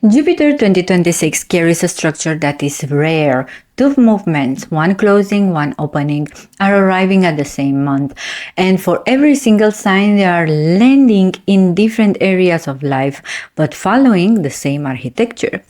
Jupiter 2026 carries a structure that is rare. Two movements, one closing, one opening, are arriving at the same month. And for every single sign, they are landing in different areas of life, but following the same architecture.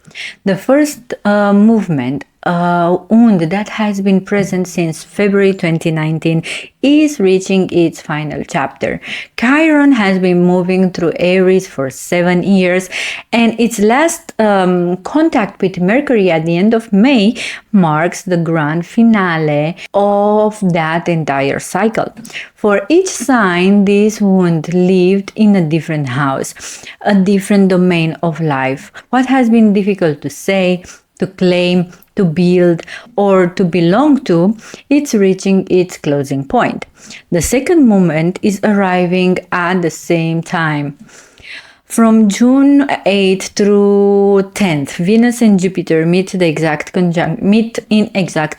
The first movement, wound that has been present since February 2019, is reaching its final chapter. Chiron has been moving through Aries for 7 years, and its last contact with Mercury at the end of May marks the grand finale of that entire cycle. For each sign, this wound lived in a different house, a different domain of life. What has been difficult to say, to claim, to build, or to belong to, it's reaching its closing point. The second moment is arriving at the same time. From June 8th through 10th, Venus and Jupiter meet in exact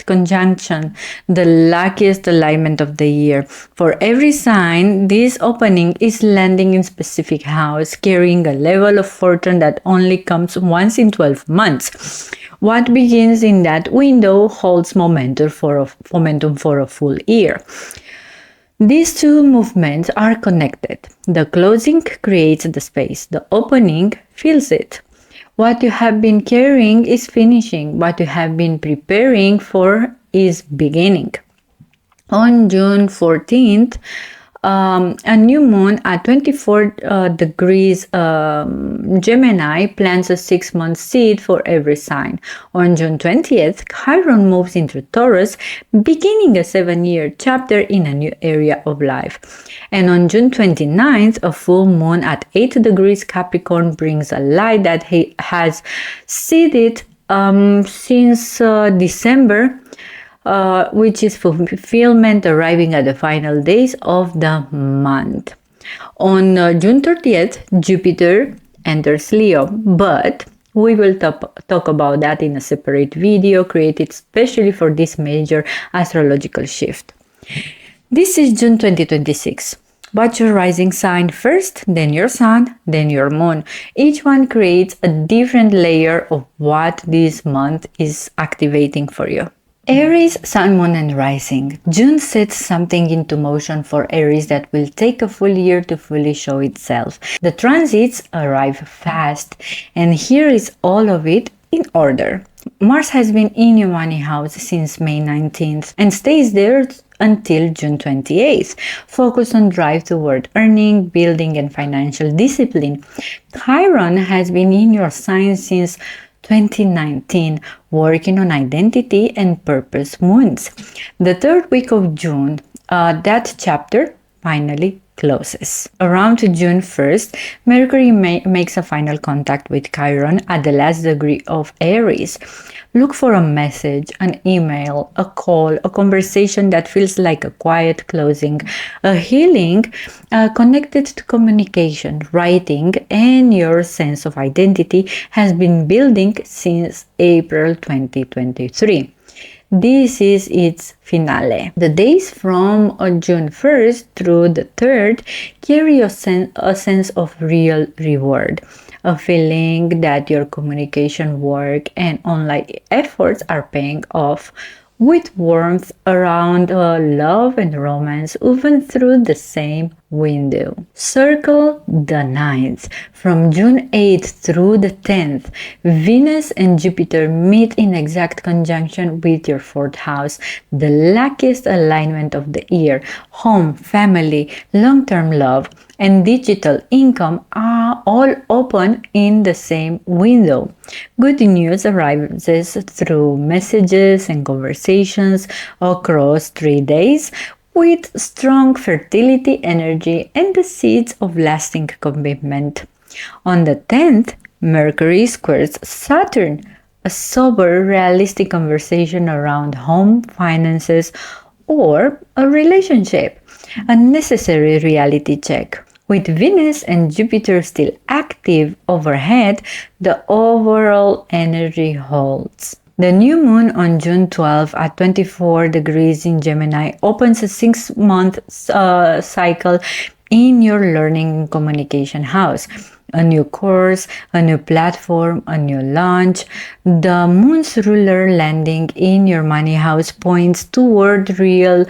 conjunction, the luckiest alignment of the year. For every sign, this opening is landing in specific house, carrying a level of fortune that only comes once in 12 months. What begins in that window holds momentum for a full year. These two movements are connected. The closing creates the space. The opening fills it. What you have been carrying is finishing. What you have been preparing for is beginning. On June 14th, a new moon at 24 degrees Gemini plants a 6-month seed for every sign. On June 20th, Chiron moves into Taurus, beginning a 7-year chapter in a new area of life. And on June 29th, a full moon at 8 degrees Capricorn brings a light that has seeded since December, which is fulfillment arriving at the final days of the month. On June 30th, Jupiter enters Leo, but we will talk about that in a separate video created specially for this major astrological shift. This is June 2026. Watch your rising sign first, then your sun, then your moon. Each one creates a different layer of what this month is activating for you. Aries, Sun, Moon and Rising. June sets something into motion for Aries that will take a full year to fully show itself. The transits arrive fast, and here is all of it in order. Mars has been in your money house since May 19th and stays there until June 28th. Focus on drive toward earning, building and financial discipline. Chiron has been in your sign since 2019, working on identity and purpose wounds. The third week of June, that chapter finally closes. Around June 1st, Mercury makes a final contact with Chiron at the last degree of Aries. Look for a message, an email, a call, a conversation that feels like a quiet closing, a healing connected to communication, writing, and your sense of identity has been building since April 2023. This is its finale. The days from June 1st through the 3rd carry a sense of real reward, a feeling that your communication work and online efforts are paying off, with warmth around love and romance woven through the same window. Circle the 9th. From June 8th through the 10th, Venus and Jupiter meet in exact conjunction with your 4th house, the luckiest alignment of the year. Home, family, long-term love, and digital income are all open in the same window. Good news arises through messages and conversations across 3 days, with strong fertility energy and the seeds of lasting commitment. On the 10th, Mercury squares Saturn, a sober, realistic conversation around home, finances, or a relationship, a necessary reality check. With Venus and Jupiter still active overhead, the overall energy holds. The new moon on June 12 at 24 degrees in Gemini opens a 6-month cycle, in your learning and communication house. A new course, a new platform, a new launch. The moon's ruler landing in your money house points toward real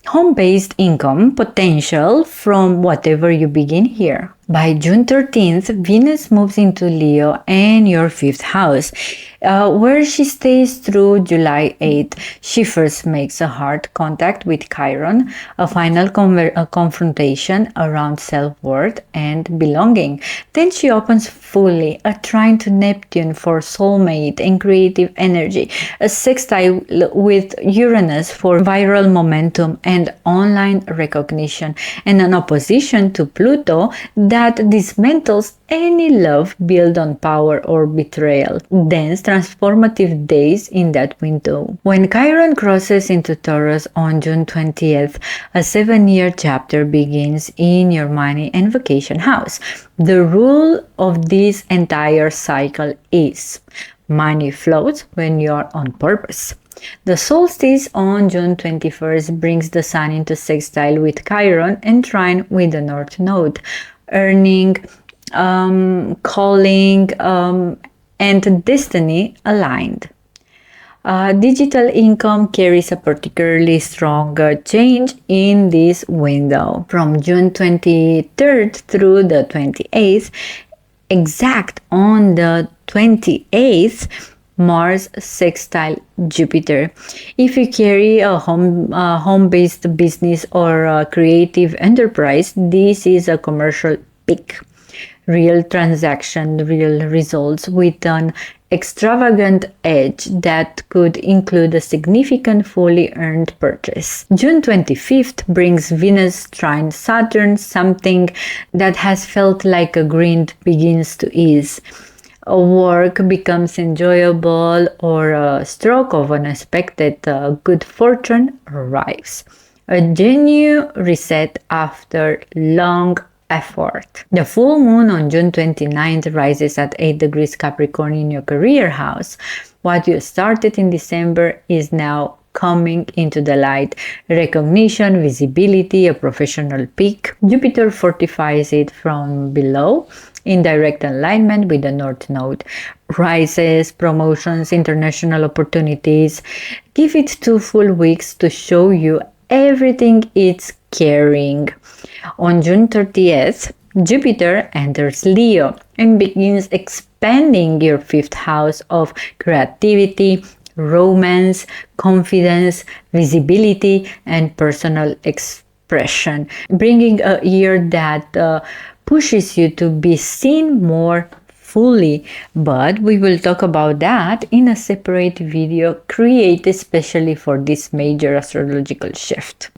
home-based income potential from whatever you begin here. By June 13th, Venus moves into Leo and your 5th house, where she stays through July 8th. She first makes a hard contact with Chiron, a final confrontation around self-worth and belonging. Then she opens fully, a trine to Neptune for soulmate and creative energy, a sextile with Uranus for viral momentum and online recognition, and an opposition to Pluto that dismantles any love built on power or betrayal. Dense transformative days in that window. When Chiron crosses into Taurus on June 20th, a 7-year chapter begins in your money and vacation house. The rule of this entire cycle is money flows when you're on purpose. The solstice on June 21st brings the sun into sextile with Chiron and trine with the North Node, earning, calling, and destiny aligned. Digital income carries a particularly strong change in this window. From June 23rd through the 28th, exact on the 28th, Mars sextile Jupiter. If you carry a home-based business or a creative enterprise, this is a commercial peak. Real transaction, real results with an extravagant edge that could include a significant fully earned purchase. June 25th brings Venus trine Saturn, something that has felt like a grind begins to ease. A work becomes enjoyable, or a stroke of unexpected good fortune arrives. A genuine reset after long effort. The full moon on June 29th rises at 8 degrees Capricorn in your career house. What you started in December is now coming into the light. Recognition, visibility, a professional peak. Jupiter fortifies it from below in direct alignment with the North Node. Rises, promotions, international opportunities. Give it 2 full weeks to show you everything it's carrying. On June 30th, Jupiter enters Leo and begins expanding your 5th house of creativity, romance, confidence, visibility, and personal expression, bringing a year that pushes you to be seen more fully. But we will talk about that in a separate video created especially for this major astrological shift.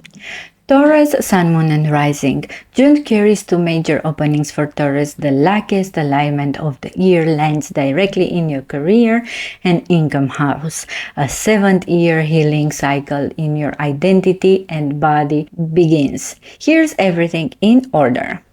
Taurus, Sun, Moon, and Rising. June carries 2 major openings for Taurus. The luckiest alignment of the year lands directly in your career and income house. A 7th-year healing cycle in your identity and body begins. Here's everything in order.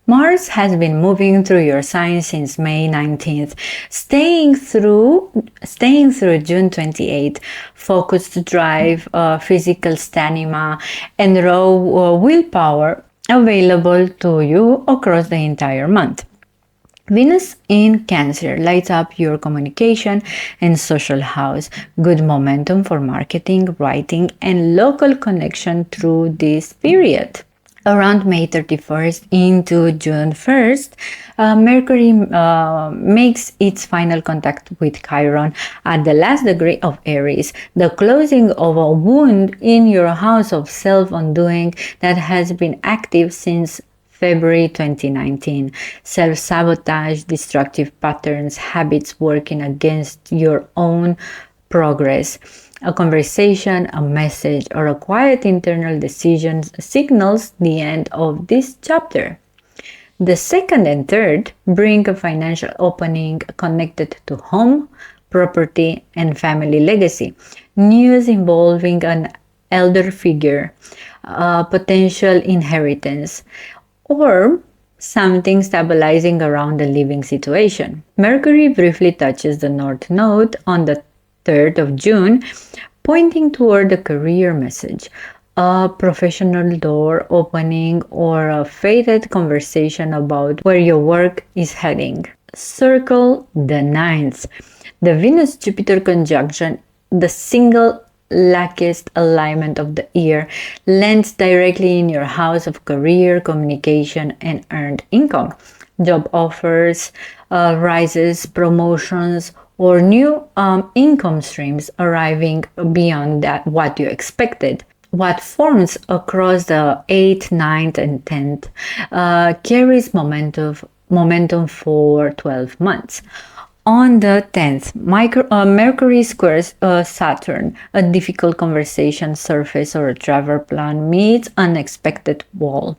Mars has been moving through your sign since May 19th, staying through June 28th. Focused drive, physical stamina, and raw willpower available to you across the entire month. Venus in Cancer lights up your communication and social house. Good momentum for marketing, writing, and local connection through this period. Around May 31st into June 1st, Mercury makes its final contact with Chiron at the last degree of Aries, the closing of a wound in your house of self-undoing that has been active since February 2019. Self-sabotage, destructive patterns, habits working against your own progress. A conversation, a message, or a quiet internal decision signals the end of this chapter. The 2nd and 3rd bring a financial opening connected to home, property, and family legacy. News involving an elder figure, potential inheritance, or something stabilizing around the living situation. Mercury briefly touches the North Node on the 3rd of June, pointing toward the career message. a professional door opening, or a fated conversation about where your work is heading. Circle the ninth. The Venus-Jupiter conjunction, the single luckiest alignment of the year, lands directly in your house of career, communication, and earned income. Job offers, rises, promotions, or new income streams arriving beyond that what you expected. What forms across the 8th, 9th, and 10th carries momentum for 12 months. On the 10th, Mercury squares Saturn. A difficult conversation surface or a travel plan meets unexpected wall.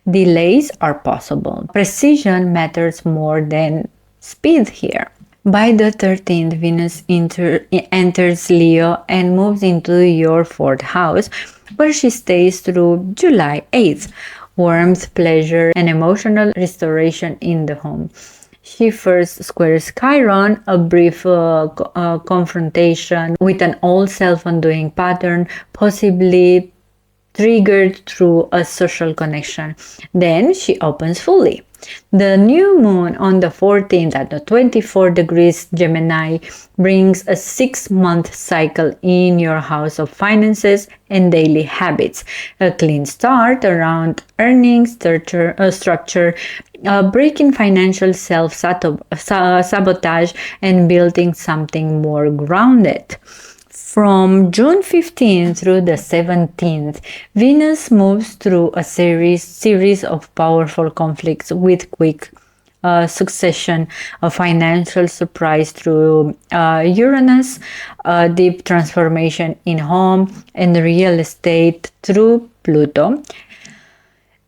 Delays are possible. Precision matters more than speed here. By the 13th, Venus enters Leo and moves into your 4th house, where she stays through July 8th. Warmth, pleasure, and emotional restoration in the home. She first squares Chiron, a brief confrontation with an old self-undoing pattern, possibly triggered through a social connection. Then she opens fully. The new moon on the 14th at the 24 degrees Gemini brings a 6-month cycle in your house of finances and daily habits. A clean start around earnings, structure, breaking financial self-sabotage, and building something more grounded. From June 15th through the 17th, Venus moves through a series of powerful conflicts with quick succession, a financial surprise through Uranus, a deep transformation in home and real estate through Pluto,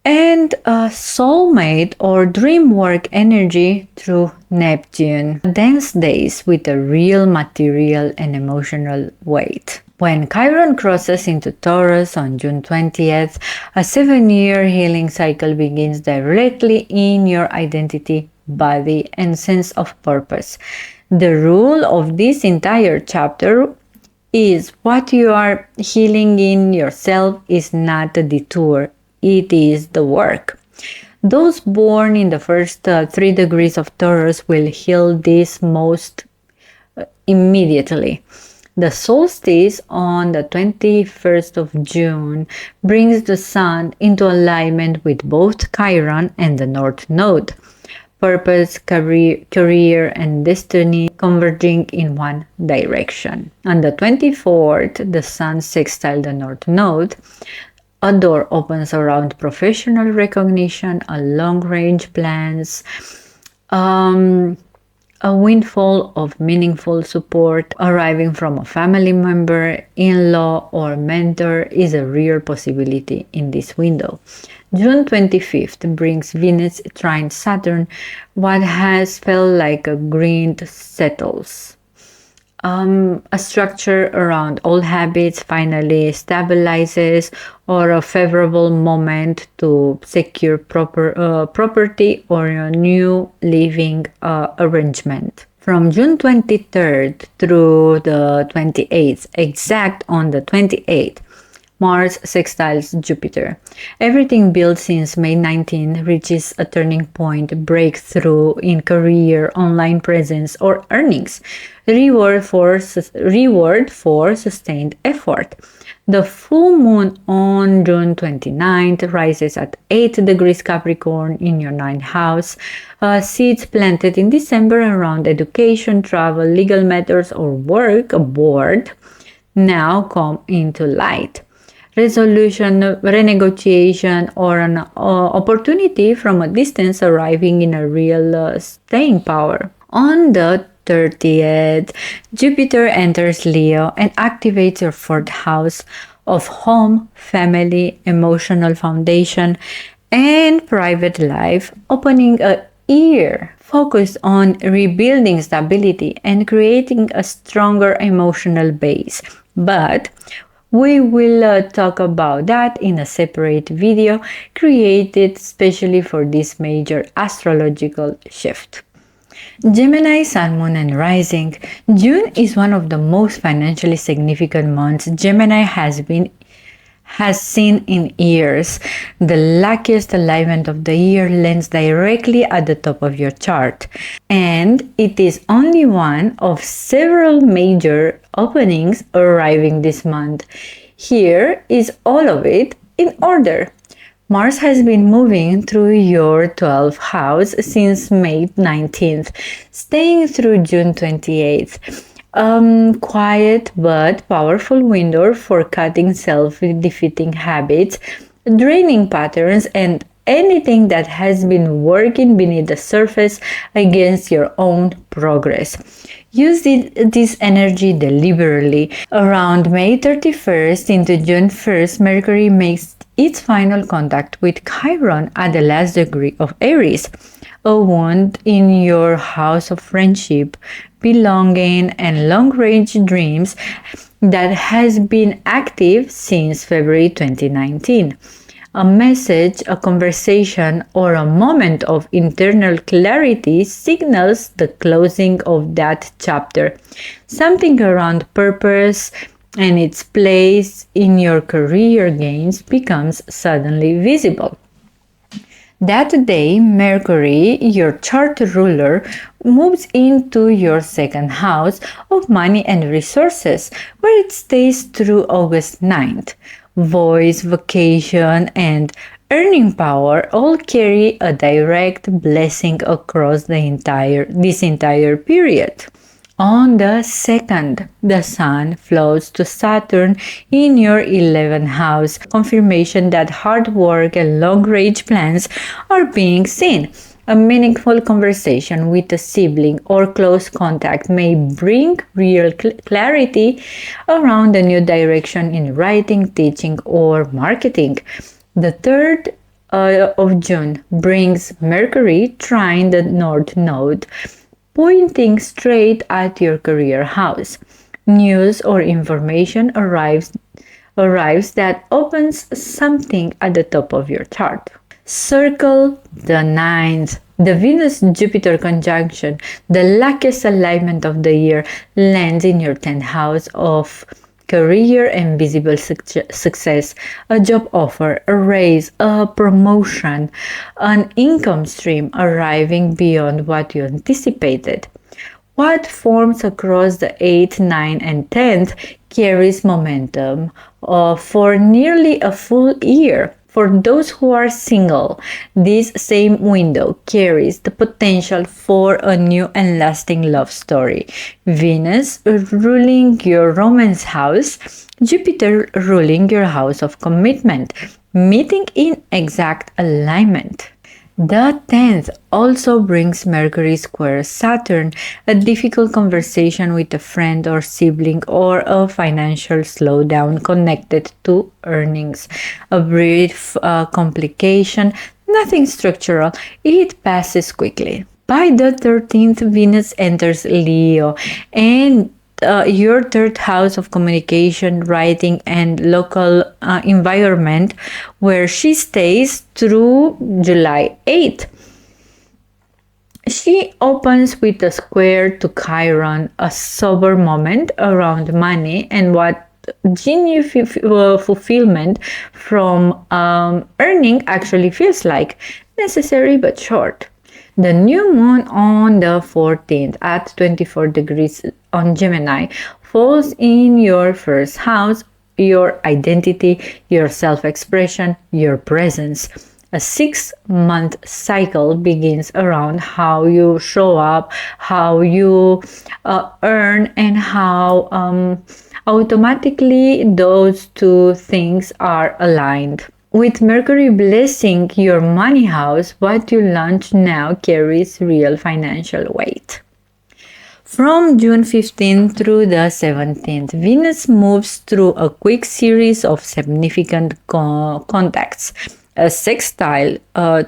and a soulmate or dream work energy through Neptune. Dense days with a real material and emotional weight. When Chiron crosses into Taurus on June 20th, a 7-year healing cycle begins directly in your identity, body, and sense of purpose. The rule of this entire chapter is what you are healing in yourself is not a detour. It is the work. Those born in the first 3 degrees of Taurus will heal this most immediately. The solstice on the 21st of June brings the sun into alignment with both Chiron and the North Node. Purpose, career, and destiny converging in one direction. On the 24th, the sun sextiles the North Node. A door opens around professional recognition, a long-range plans, a windfall of meaningful support arriving from a family member, in-law, or mentor is a real possibility in this window. June 25th brings Venus trine Saturn. What has felt like a grind settles. A structure around old habits finally stabilizes, or a favorable moment to secure property or a new living arrangement. From June 23rd through the 28th, exact on the 28th, Mars sextiles Jupiter. Everything built since May 19 reaches a turning point, breakthrough in career, online presence, or earnings. Reward for sustained effort. The full moon on June 29th rises at 8 degrees Capricorn in your 9th house. Seeds planted in December around education, travel, legal matters, or work aboard now come into light. Resolution, renegotiation, or an opportunity from a distance arriving in a real staying power. On the 30th, Jupiter enters Leo and activates your 4th house of home, family, emotional foundation, and private life, opening a year focused on rebuilding stability and creating a stronger emotional base. But we will talk about that in a separate video created specially for this major astrological shift. Gemini, Sun, Moon, and Rising. June is one of the most financially significant months Gemini has has seen in years. The luckiest alignment of the year lands directly at the top of your chart, and it is only one of several major openings arriving this month. Here is all of it in order. Mars has been moving through your 12th house since May 19th, staying through June 28th. Quiet but powerful window for cutting self-defeating habits, draining patterns, and anything that has been working beneath the surface against your own progress. Use this energy deliberately. Around May 31st into June 1st, Mercury makes its final contact with Chiron at the last degree of Aries, a wound in your house of friendship, belonging, and long-range dreams that has been active since February 2019. A message, a conversation, or a moment of internal clarity signals the closing of that chapter. Something around purpose and its place in your career gains becomes suddenly visible. That day, Mercury, your chart ruler, moves into your second house of money and resources, where it stays through August 9th. Voice, vocation, and earning power all carry a direct blessing across this entire period. On the 2nd, the Sun flows to Saturn in your 11th house, confirmation that hard work and long-range plans are being seen. A meaningful conversation with a sibling or close contact may bring real clarity around a new direction in writing, teaching, or marketing. The 3rd of June brings Mercury trine the North Node, pointing straight at your career house. News or information arrives that opens something at the top of your chart. Circle the 9th. The Venus-Jupiter conjunction, the luckiest alignment of the year, lands in your 10th house of career and visible success, a job offer, a raise, a promotion, an income stream arriving beyond what you anticipated. What forms across the 8th, 9th, and 10th carries momentum for nearly a full year. For those who are single, this same window carries the potential for a new and lasting love story. Venus ruling your romance house, Jupiter ruling your house of commitment, meeting in exact alignment. The 10th also brings Mercury square Saturn, a difficult conversation with a friend or sibling, or a financial slowdown connected to earnings. A brief complication, nothing structural, it passes quickly. By the 13th, Venus enters Leo, and your 3rd house of communication, writing, and local environment, where she stays through July 8th. She opens with a square to Chiron, a sober moment around money and what genuine fulfillment from earning actually feels like, necessary but short. The new moon on the 14th at 24 degrees on Gemini falls in your 1st house, your identity, your self-expression, your presence. A 6-month cycle begins around how you show up, how you earn, and how automatically those two things are aligned. With Mercury blessing your money house, what you launch now carries real financial weight. From June 15th through the 17th, Venus moves through a quick series of significant contacts. A sextile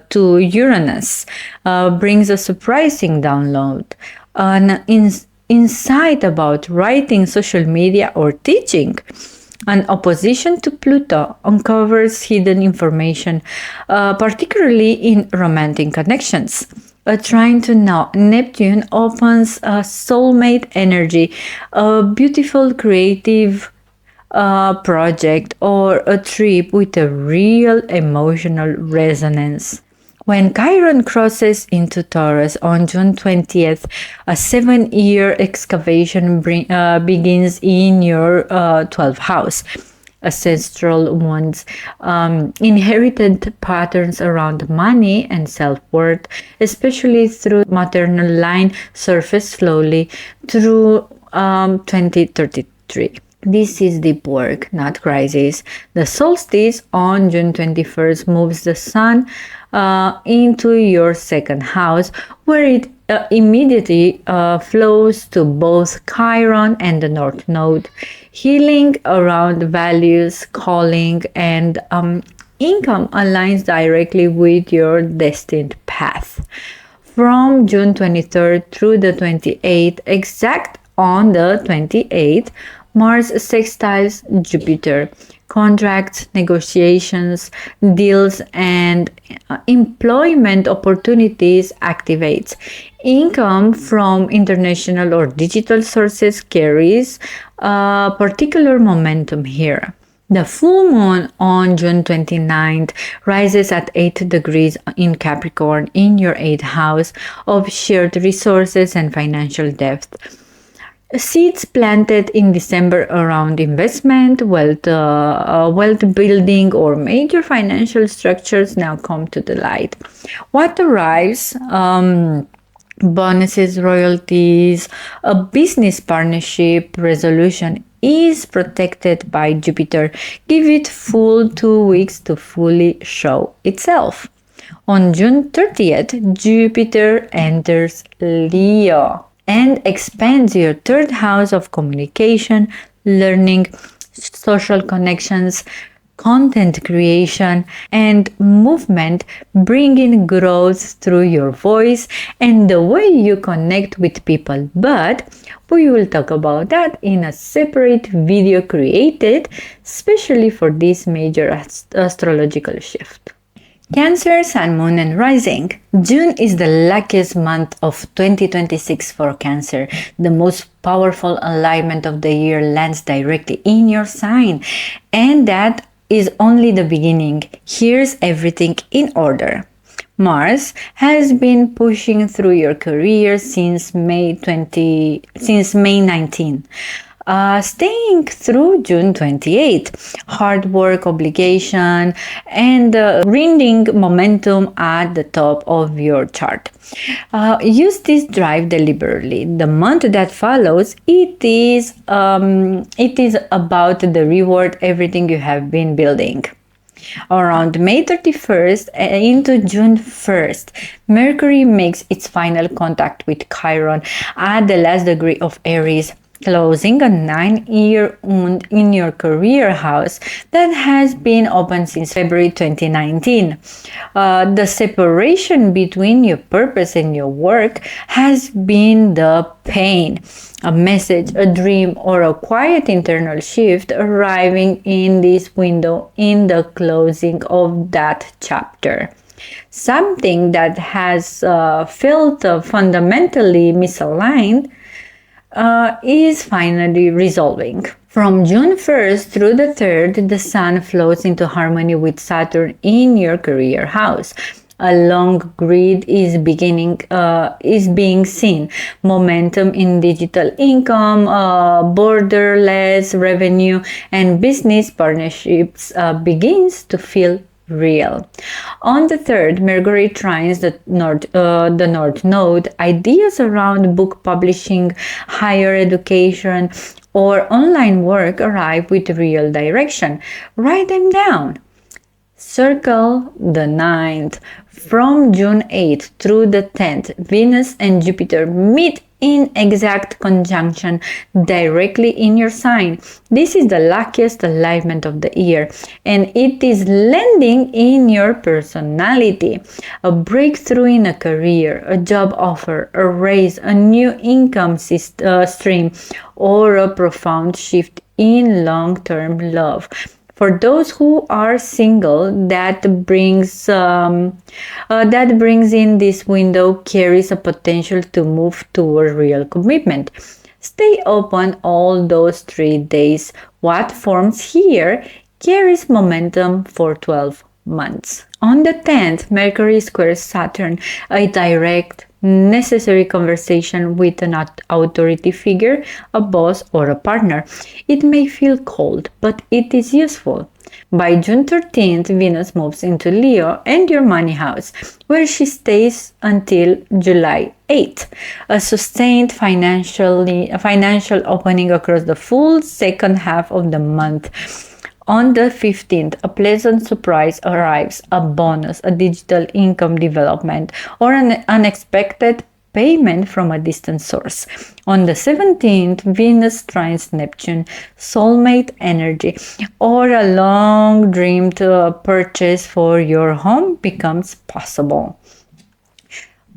to Uranus brings a surprising download, an insight about writing, social media, or teaching. An opposition to Pluto uncovers hidden information, particularly in romantic connections. A trine to Neptune opens a soulmate energy, a beautiful creative a project or a trip with a real emotional resonance. When Chiron crosses into Taurus on June 20th, a 7-year excavation begins in your 12th house. Ancestral wounds, inherited patterns around money and self-worth, especially through maternal line, surface slowly through 2033. This is deep work, not crisis. The solstice on June 21st moves the sun into your second house, where it immediately flows to both Chiron and the North Node, healing around values, calling, and income aligns directly with your destined path. From June 23rd through the 28th, exact on the 28th, Mars sextiles Jupiter. Contracts, negotiations, deals, and employment opportunities activates. Income from international or digital sources carries particular momentum here. The full moon on June 29th rises at 8 degrees in Capricorn in your 8th house of shared resources and financial depth. Seeds planted in December around investment, wealth building, or major financial structures now come to the light. What arrives? Bonuses, royalties, a business partnership resolution is protected by Jupiter. Give it full 2 weeks to fully show itself. On June 30th, Jupiter enters Leo and expands your 3rd house of communication, learning, social connections, content creation, and movement, bringing growth through your voice and the way you connect with people. But we will talk about that in a separate video created specially for this major astrological shift. Cancer, Sun, Moon, and Rising. June is the luckiest month of 2026 for Cancer. The most powerful alignment of the year lands directly in your sign. And that is only the beginning. Here's everything in order. Mars has been pushing through your career since May 19. Staying through June 28th, hard work, obligation, and grinding momentum at the top of your chart. Use this drive deliberately. The month that follows, it is about the reward everything you have been building. Around May 31st into June 1st, Mercury makes its final contact with Chiron at the last degree of Aries, closing a 9-year wound in your career house that has been open since February 2019. The separation between your purpose and your work has been the pain. A message, a dream, or a quiet internal shift arriving in this window in the closing of that chapter. Something that has felt fundamentally misaligned is finally resolving. From June 1st through the 3rd, the Sun flows into harmony with Saturn in your career house. A long grid is being seen. Momentum in digital income, borderless revenue, and business partnerships begins to feel real. On the 3rd, Mercury trines the North Node. Ideas around book publishing, higher education, or online work arrive with real direction. Write them down. Circle the 9th. From June 8th through the 10th, Venus and Jupiter meet in exact conjunction directly in your sign. This is the luckiest alignment of the year, and it is landing in your personality. A breakthrough in a career, a job offer, a raise, a new income stream, or a profound shift in long-term love. For those who are single, that brings in this window carries a potential to move toward real commitment. Stay open all those 3 days. What forms here carries momentum for 12 months. On the 10th, Mercury squares Saturn, a direct, necessary conversation with an authority figure, a boss, or a partner. It may feel cold, but it is useful. By June 13th, Venus moves into Leo and your money house, where she stays until July 8th. A sustained financial opening across the full second half of the month. On the 15th, a pleasant surprise arrives, a bonus, a digital income development, or an unexpected payment from a distant source. On the 17th, Venus trines Neptune, soulmate energy, or a long dreamed purchase for your home becomes possible.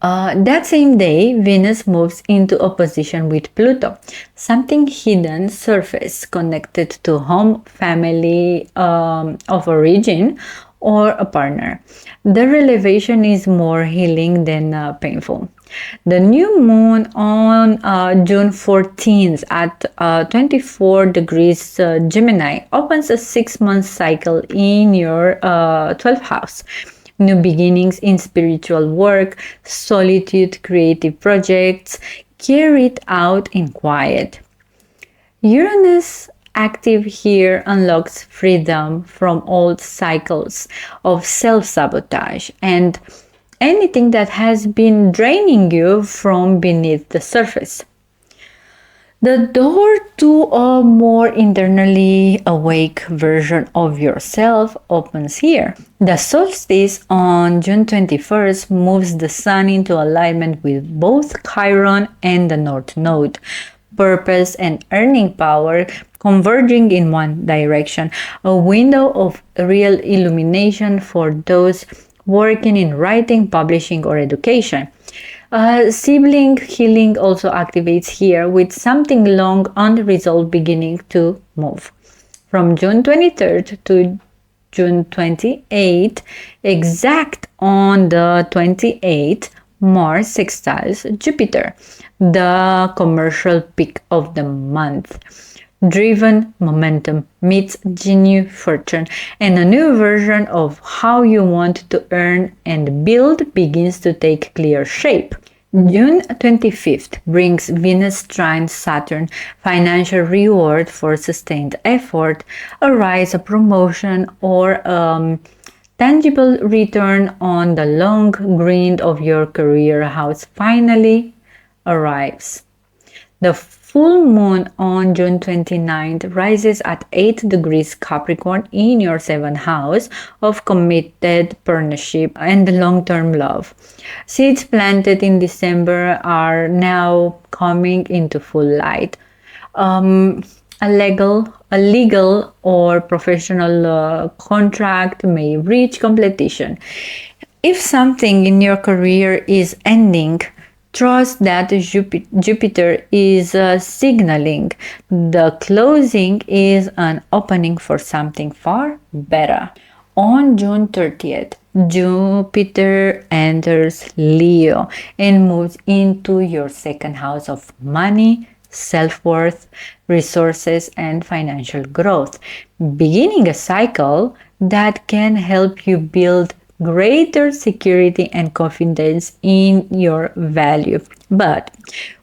That same day, Venus moves into opposition with Pluto. Something hidden surface connected to home, family of origin, or a partner. The revelation is more healing than painful. The new moon on June 14th at 24 degrees Gemini opens a 6-month cycle in your 12th house. New beginnings in spiritual work, solitude, creative projects carried out in quiet. Uranus active here unlocks freedom from old cycles of self-sabotage and anything that has been draining you from beneath the surface. The door to a more internally awake version of yourself opens here. The solstice on June 21st moves the sun into alignment with both Chiron and the North Node. Purpose and earning power converging in one direction, a window of real illumination for those working in writing, publishing, or education. Sibling healing also activates here with something long unresolved beginning to move. From June 23rd to June 28th, exact on the 28th, Mars sextiles Jupiter, the commercial peak of the month. Driven momentum meets genuine fortune, and a new version of how you want to earn and build begins to take clear shape. June 25th brings Venus trine Saturn, financial reward for sustained effort, a rise, a promotion, or tangible return on the long grind of your career house finally arrives. The full moon on June 29th rises at 8 degrees Capricorn in your 7th house of committed partnership and long-term love. Seeds planted in December are now coming into full light. A legal or professional contract may reach completion. If something in your career is ending, trust that Jupiter is signaling the closing is an opening for something far better. On June 30th, Jupiter enters Leo and moves into your 2nd house of money, self-worth, resources, and financial growth, beginning a cycle that can help you build greater security and confidence in your value. But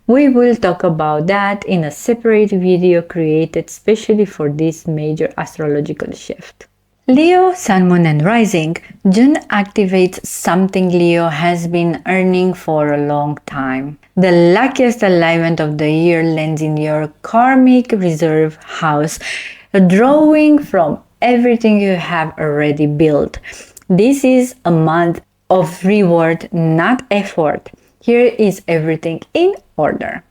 we will talk about that in a separate video created specially for this major astrological shift. Leo, Sun, Moon, and Rising. June activates something Leo has been earning for a long time. The luckiest alignment of the year lands in your karmic reserve house, drawing from everything you have already built. This is a month of reward, not effort. Here is everything in order.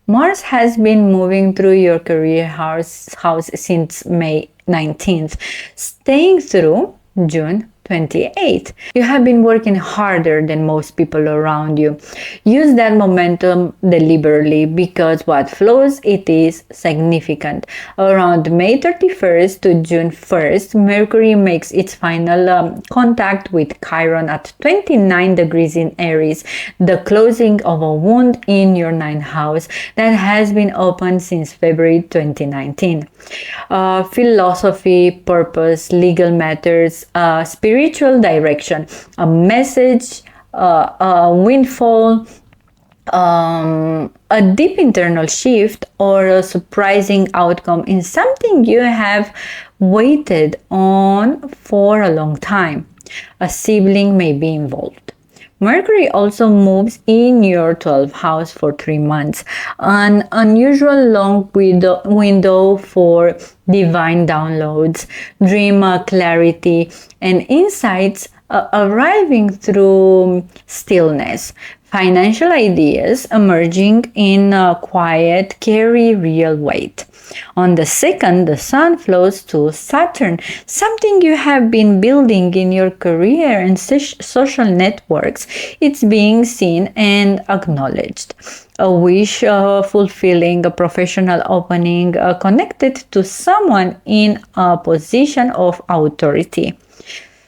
Mars has been moving through your career house since May 19th, staying through June 28th. You have been working harder than most people around you. Use that momentum deliberately because what flows, it is significant. Around May 31st to June 1st, Mercury makes its final contact with Chiron at 29 degrees in Aries, the closing of a wound in your 9th house that has been open since February 2019. Philosophy, purpose, legal matters, spiritual direction, a message, a windfall, a deep internal shift, or a surprising outcome in something you have waited on for a long time. A sibling may be involved. Mercury also moves in your 12th house for 3 months, an unusual long window for divine downloads, dream clarity, and insights arriving through stillness. Financial ideas emerging in quiet carry real weight. On the 2nd, the Sun flows to Saturn, something you have been building in your career and social networks. It's being seen and acknowledged. A wish fulfilling, a professional opening connected to someone in a position of authority.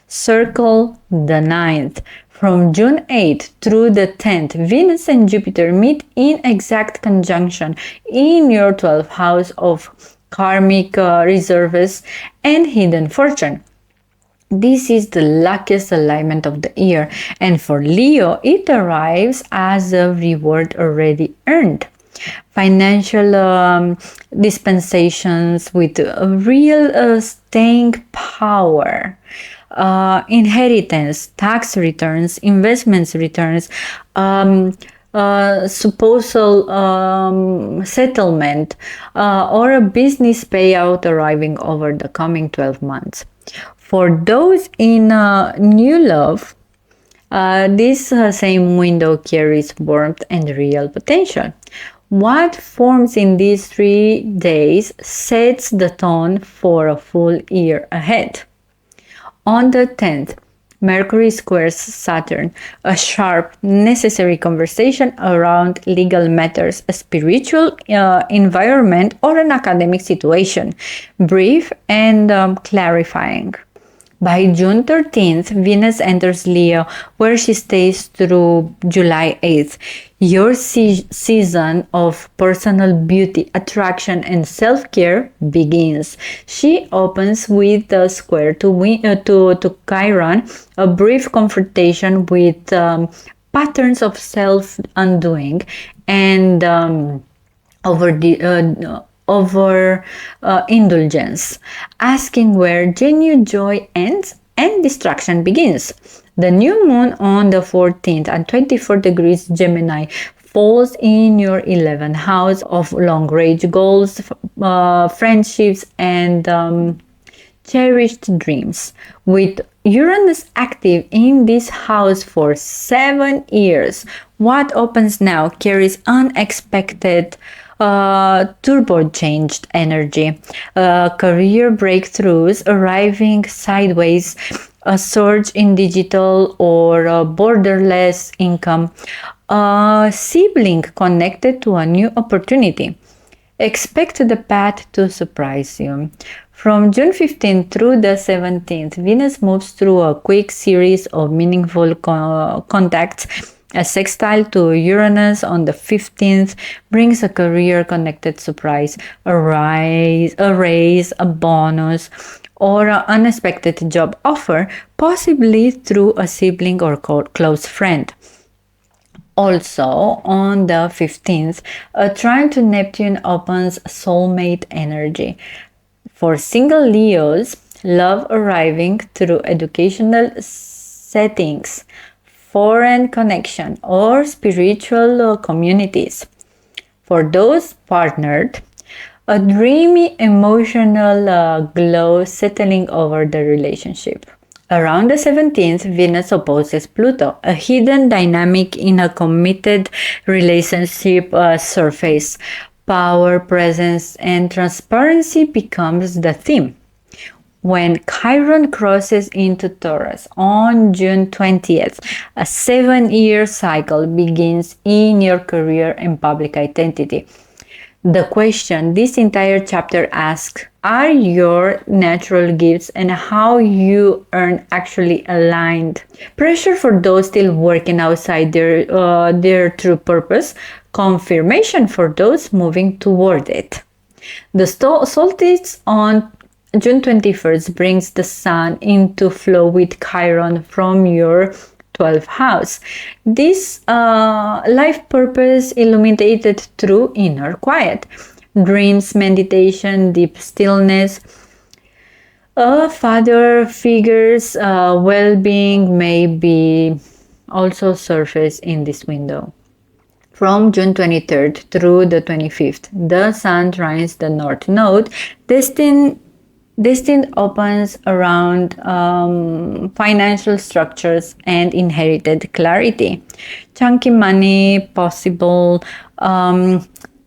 Circle the 9th. From June 8th through the 10th, Venus and Jupiter meet in exact conjunction in your 12th house of karmic reserves and hidden fortune. This is the luckiest alignment of the year, and for Leo, it arrives as a reward already earned. Financial dispensations with real staying power. Inheritance, tax returns, investments returns, supposal settlement, or a business payout arriving over the coming 12 months. For those in new love, this same window carries warmth and real potential. What forms in these 3 days sets the tone for a full year ahead. On the 10th, Mercury squares Saturn, a sharp, necessary conversation around legal matters, a spiritual environment, or an academic situation, brief and clarifying. By June 13th, Venus enters Leo, where she stays through July 8th. Your season of personal beauty, attraction, and self-care begins. She opens with a square to Chiron, a brief confrontation with patterns of self-undoing and indulgence, asking where genuine joy ends and distraction begins. The new moon on the 14th at 24 degrees Gemini falls in your 11th house of long-range goals, friendships, and cherished dreams. With Uranus active in this house for 7 years, what opens now carries unexpected turbo-changed energy, career breakthroughs arriving sideways, a surge in digital or borderless income, a sibling connected to a new opportunity. Expect the path to surprise you. From June 15th through the 17th, Venus moves through a quick series of meaningful contacts. A sextile to Uranus on the 15th brings a career-connected surprise, a raise, a bonus, or an unexpected job offer, possibly through a sibling or close friend. Also, on the 15th, a trine to Neptune opens soulmate energy. For single Leos, love arriving through educational settings, foreign connection, or spiritual communities. For those partnered, a dreamy emotional glow settling over the relationship. Around the 17th, Venus opposes Pluto, a hidden dynamic in a committed relationship surface. Power, presence, and transparency becomes the theme. when Chiron crosses into Taurus on June 20th, a 7-year cycle begins in your career and public identity. The question this entire chapter asks, are your natural gifts and how you earn actually aligned? Pressure for those still working outside their true purpose, confirmation for those moving toward it. The solstice on June 21st brings the sun into flow with Chiron from your 12th house. This life purpose illuminated through inner quiet, dreams, meditation, deep stillness. Father figures, well-being may be also surface in this window. From June 23rd through the 25th, the sun trines the North Node, destined opens around financial structures and inherited clarity. Chunky money possible,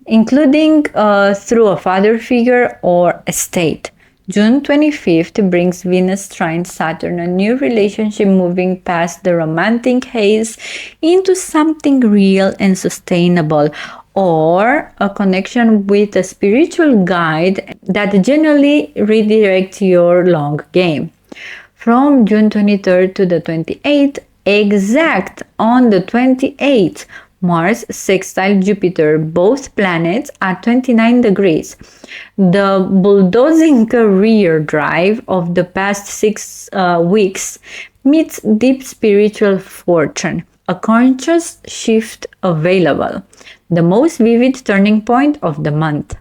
including through a father figure or estate. June 25th brings Venus trine Saturn, a new relationship moving past the romantic haze into something real and sustainable, or a connection with a spiritual guide that generally redirects your long game. From June 23rd to the 28th, exact on the 28th, Mars sextile Jupiter, both planets at 29 degrees. The bulldozing career drive of the past 6 weeks meets deep spiritual fortune, a conscious shift available, the most vivid turning point of the month.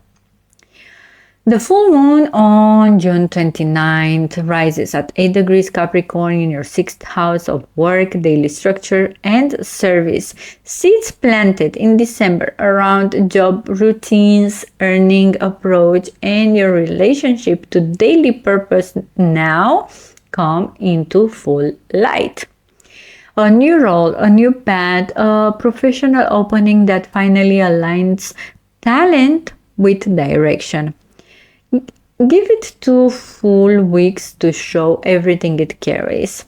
The full moon on June 29th rises at 8 degrees Capricorn in your 6th house of work, daily structure, and service. Seeds planted in December around job routines, earning approach, and your relationship to daily purpose now come into full light. A new role, a new path, a professional opening that finally aligns talent with direction. Give it 2 full weeks to show everything it carries.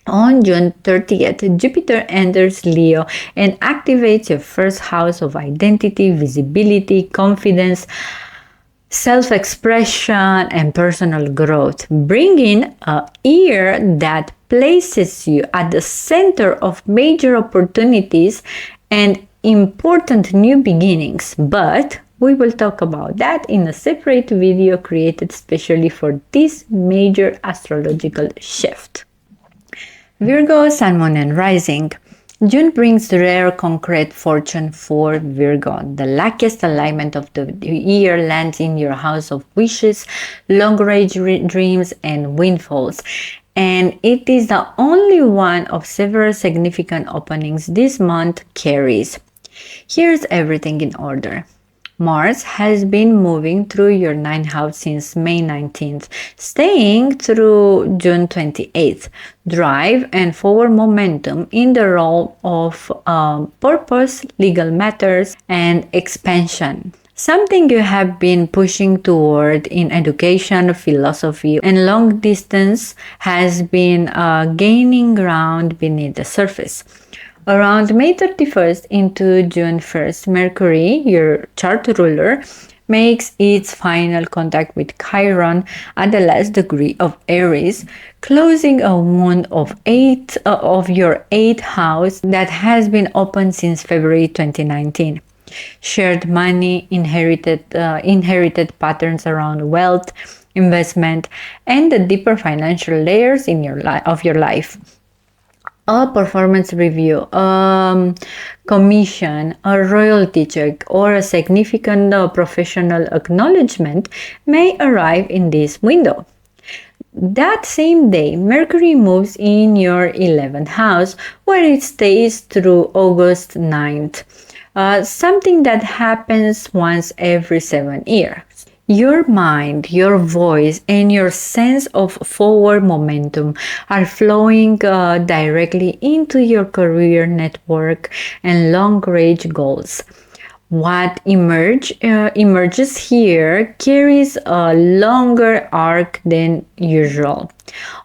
On June 30th, Jupiter enters Leo and activates your 1st house of identity, visibility, confidence, self-expression, and personal growth, bringing a year that places you at the center of major opportunities and important new beginnings. But we will talk about that in a separate video created specially for this major astrological shift. Virgo, Sun, Moon, and Rising. June brings rare concrete fortune for Virgo. The luckiest alignment of the year lands in your house of wishes, long-range dreams, and windfalls. And it is the only one of several significant openings this month carries. Here's everything in order. Mars has been moving through your 9th house since May 19th, staying through June 28th. Drive and forward momentum in the role of purpose, legal matters, and expansion. Something you have been pushing toward in education, philosophy, and long distance has been gaining ground beneath the surface. Around May 31st into June 1st, Mercury, your chart ruler, makes its final contact with Chiron at the last degree of Aries, closing a wound of your 8th house that has been open since February 2019. Shared money, inherited patterns around wealth, investment, and the deeper financial layers in of your life. A performance review, commission, a royalty check, or a significant professional acknowledgement may arrive in this window. That same day, Mercury moves in your 11th house, where it stays through August 9th. Something that happens once every 7 years. Your mind, your voice, and your sense of forward momentum are flowing directly into your career network and long-range goals. What emerges here carries a longer arc than usual.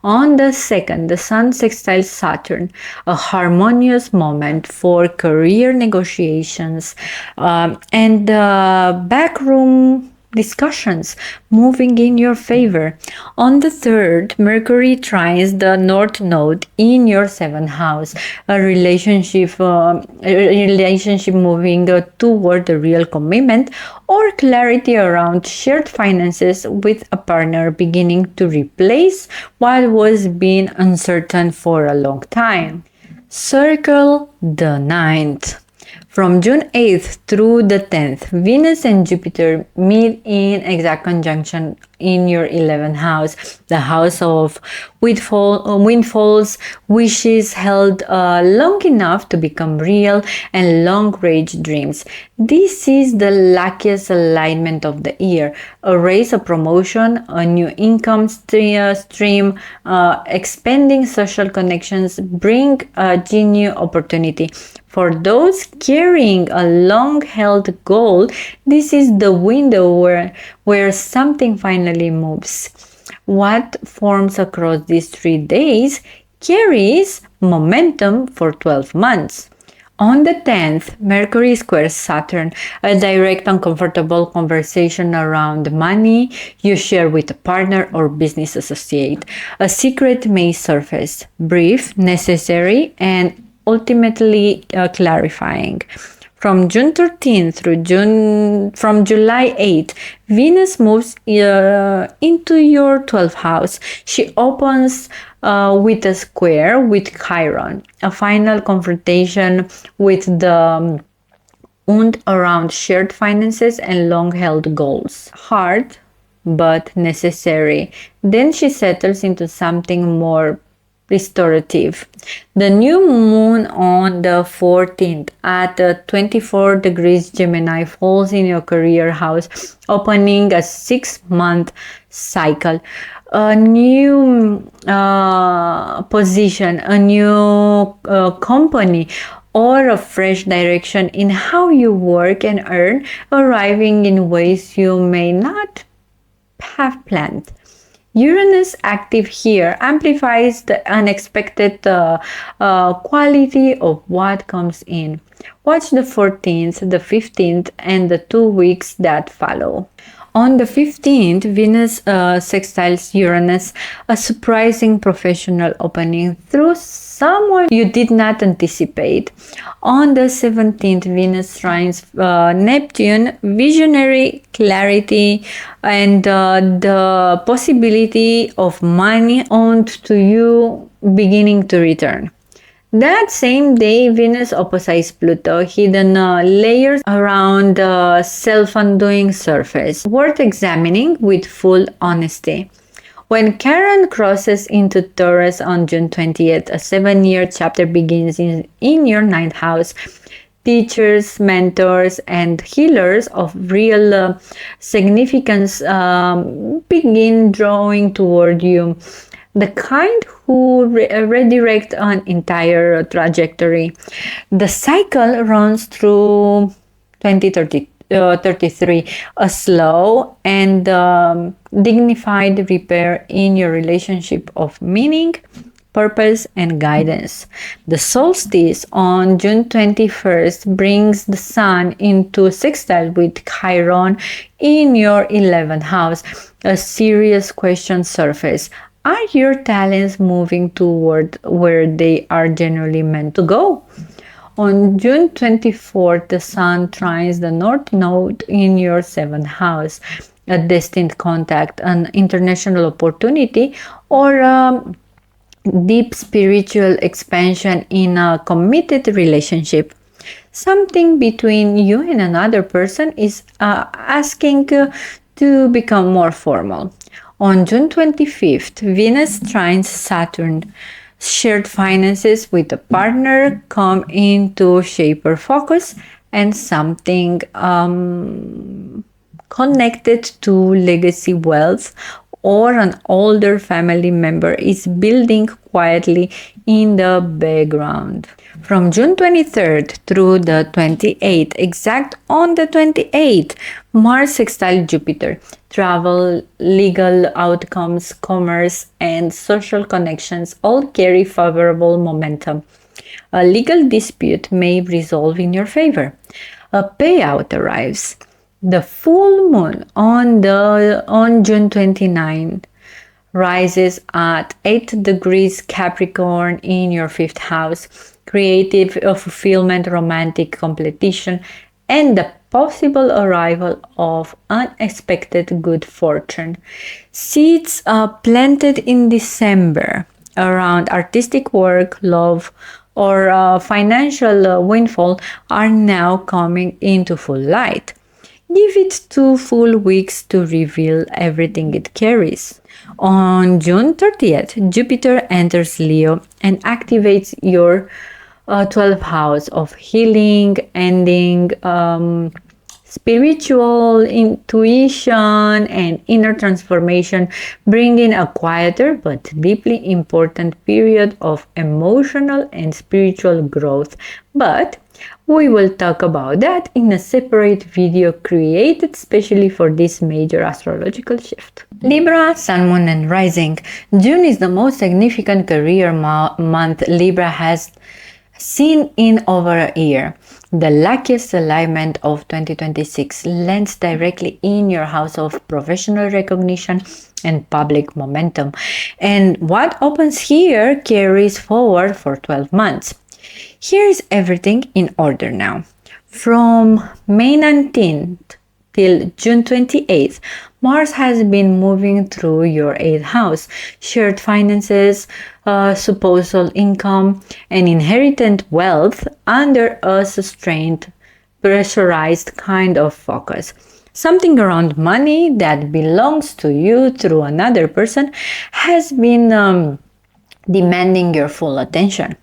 On the 2nd, the Sun sextiles Saturn, a harmonious moment for career negotiations and backroom discussions moving in your favor. On the 3rd, Mercury trines the North Node in your 7th house, a relationship moving toward a real commitment or clarity around shared finances with a partner beginning to replace what was being uncertain for a long time. Circle the 9th. From June 8th through the 10th, Venus and Jupiter meet in exact conjunction in your 11th house, the house of windfalls, wishes held long enough to become real, and long-range dreams. This is the luckiest alignment of the year. A raise, a promotion, a new income stream, expanding social connections bring a genuine opportunity. For those carrying a long-held goal, this is the window where something finally moves. What forms across these 3 days carries momentum for 12 months. On the 10th, Mercury squares Saturn, a direct, uncomfortable conversation around money you share with a partner or business associate. A secret may surface, brief, necessary, and ultimately clarifying. From June 13th from July 8th, Venus moves into your 12th house. She opens with a square with Chiron, a final confrontation with the wound around shared finances and long-held goals. Hard, but necessary. Then she settles into something more restorative. The new moon on the 14th at 24 degrees Gemini falls in your career house, opening a 6-month cycle. A new position, a new company, or a fresh direction in how you work and earn, arriving in ways you may not have planned. Uranus active here amplifies the unexpected quality of what comes in. Watch the 14th, the 15th, and the 2 weeks that follow. On the 15th, Venus sextiles Uranus, a surprising professional opening through someone you did not anticipate. On the 17th, Venus trines Neptune, visionary clarity, and the possibility of money owed to you beginning to return. That same day, Venus opposites Pluto, hidden layers around the self-undoing surface, worth examining with full honesty. When Chiron crosses into Taurus on June 20th, a 7-year chapter begins in your 9th house. Teachers, mentors, and healers of real significance begin drawing toward you. The kind who redirect an entire trajectory. The cycle runs through 2033, a slow and dignified repair in your relationship of meaning, purpose, and guidance. The solstice on June 21st brings the sun into sextile with Chiron in your 11th house. A serious question surfaces. Are your talents moving toward where they are generally meant to go? On June 24th, the sun trines the North Node in your 7th house, a destined contact, an international opportunity, or deep spiritual expansion in a committed relationship. Something between you and another person is asking to become more formal. On June 25th, Venus trines Saturn. Shared finances with a partner come into sharper focus, and something connected to legacy wealth or an older family member is building quietly in the background. From June 23rd through the 28th, exact on the 28th, Mars sextile Jupiter. Travel, legal outcomes, commerce, and social connections all carry favorable momentum. A legal dispute may resolve in your favor. A payout arrives. The full moon on June 29 rises at 8 degrees Capricorn in your 5th house. Creative fulfillment, romantic completion, and the possible arrival of unexpected good fortune. Seeds planted in December around artistic work, love, or financial windfall are now coming into full light. Give it 2 full weeks to reveal everything it carries. On June 30th, Jupiter enters Leo and activates your 12th house of healing, ending, spiritual intuition, and inner transformation, bringing a quieter but deeply important period of emotional and spiritual growth. But we will talk about that in a separate video created specially for this major astrological shift. Libra, Sun, Moon, and Rising. June is the most significant career month Libra has seen in over a year. The luckiest alignment of 2026 lands directly in your house of professional recognition and public momentum. And what opens here carries forward for 12 months. Here is everything in order now. From May 19th till June 28th, Mars has been moving through your 8th house. Shared finances, supposal income, and inherited wealth under a sustained, pressurized kind of focus. Something around money that belongs to you through another person has been demanding your full attention.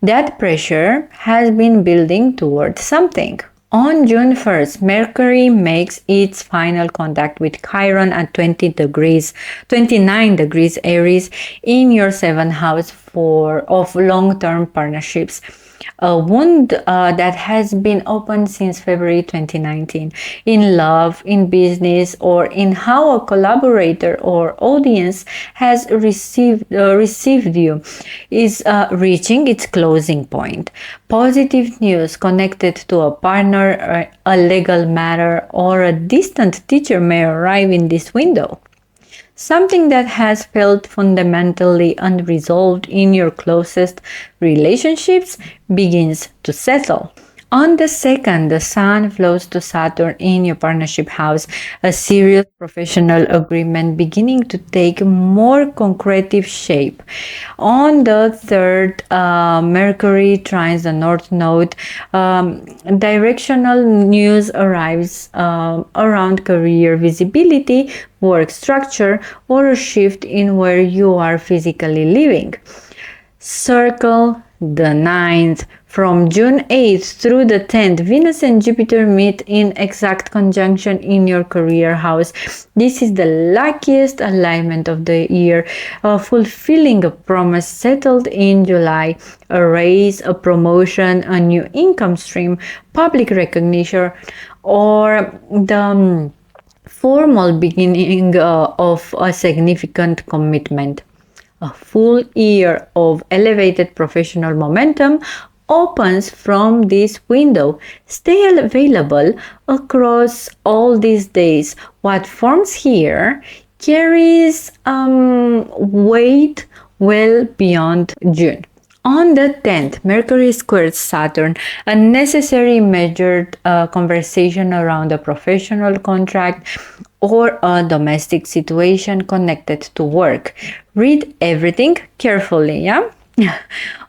That pressure has been building towards something. On June 1st, Mercury makes its final contact with Chiron at 29 degrees Aries in your 7th house of long-term partnerships. A wound that has been open since February 2019 in love, in business, or in how a collaborator or audience has received you is reaching its closing point. Positive news connected to a partner, a legal matter, or a distant teacher may arrive in this window. Something that has felt fundamentally unresolved in your closest relationships begins to settle. On the 2nd, the Sun flows to Saturn in your partnership house, a serious professional agreement beginning to take more concrete shape. On the 3rd, Mercury trines the North Node. Directional news arrives around career visibility, work structure, or a shift in where you are physically living. Circle the 9th. From June 8th through the 10th, Venus and Jupiter meet in exact conjunction in your career house. This is the luckiest alignment of the year, fulfilling a promise settled in July, a raise, a promotion, a new income stream, public recognition, or the formal beginning of a significant commitment. A full year of elevated professional momentum opens from this window. Stay available across all these days. What forms here carries weight well beyond June. On the 10th, Mercury squares Saturn, a necessary measured conversation around a professional contract or a domestic situation connected to work. Read everything carefully, yeah?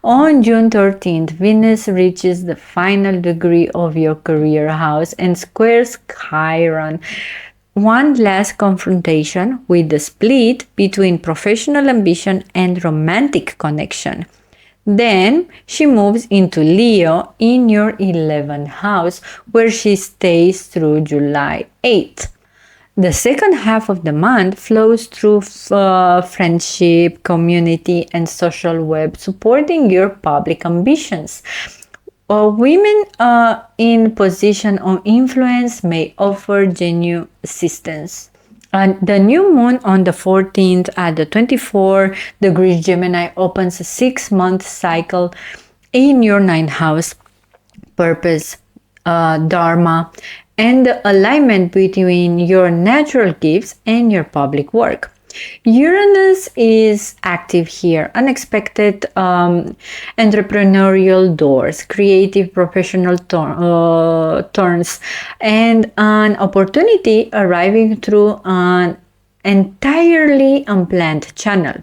On June 13th, Venus reaches the final degree of your career house and squares Chiron. One last confrontation with the split between professional ambition and romantic connection. Then she moves into Leo in your 11th house, where she stays through July 8th. The second half of the month flows through friendship, community, and social web, supporting your public ambitions. Women in position of influence may offer genuine assistance. And the new moon on the 14th at the 24 degrees Gemini opens a 6-month cycle in your 9th house, purpose, dharma, and the alignment between your natural gifts and your public work. Uranus is active here. Unexpected entrepreneurial doors, creative professional turns, and an opportunity arriving through an entirely unplanned channel.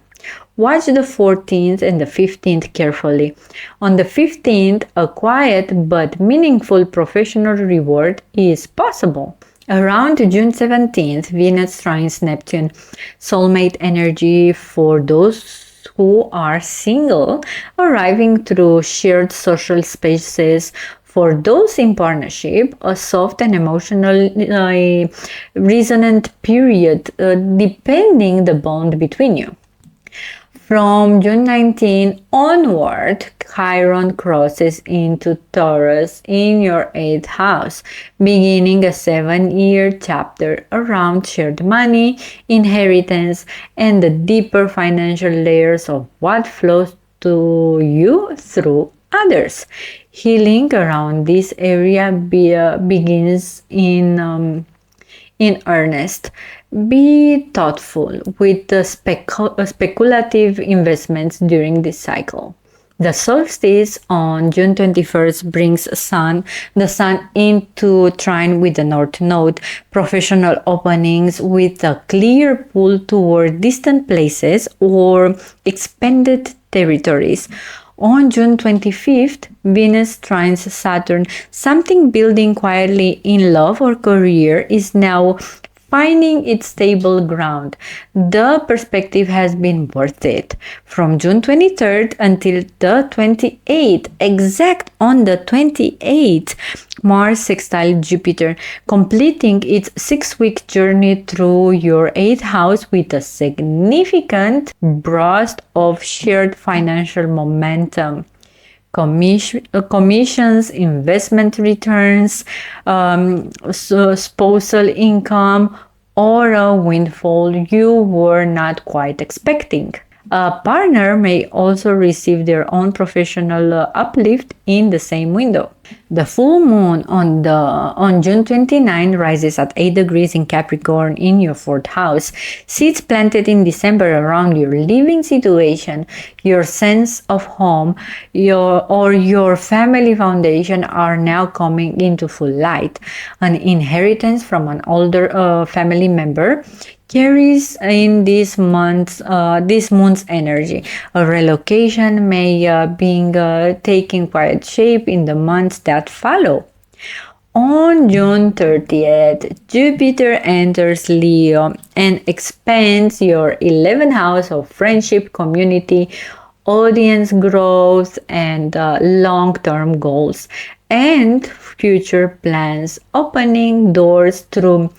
Watch the 14th and the 15th carefully. On the 15th, a quiet but meaningful professional reward is possible. Around June 17th, Venus trines Neptune, soulmate energy for those who are single, arriving through shared social spaces. For those in partnership, a soft and emotionally resonant period, depending the bond between you. From June 19 onward, Chiron crosses into Taurus in your 8th house, beginning a 7-year chapter around shared money, inheritance, and the deeper financial layers of what flows to you through others. Healing around this area begins in earnest. Be thoughtful with the speculative investments during this cycle. The solstice on June 21st brings the sun into trine with the North Node, professional openings with a clear pull toward distant places or expanded territories. On June 25th, Venus trines Saturn. Something building quietly in love or career is now finding its stable ground. The perspective has been worth it. From June 23rd until the 28th, exact on the 28th, Mars sextile Jupiter, completing its 6-week journey through your 8th house with a significant burst of shared financial momentum. Commissions, investment returns, spousal income, or a windfall you were not quite expecting. A partner may also receive their own professional uplift in the same window. The full moon on June 29 rises at 8 degrees in Capricorn in your 4th house. Seeds planted in December around your living situation, your sense of home, your family foundation are now coming into full light. An inheritance from an older family member carries in this moon's energy. A relocation may be taking quiet shape in the months that follow. On June 30th, Jupiter enters Leo and expands your 11th house of friendship, community, audience growth, and long-term goals and future plans, opening doors through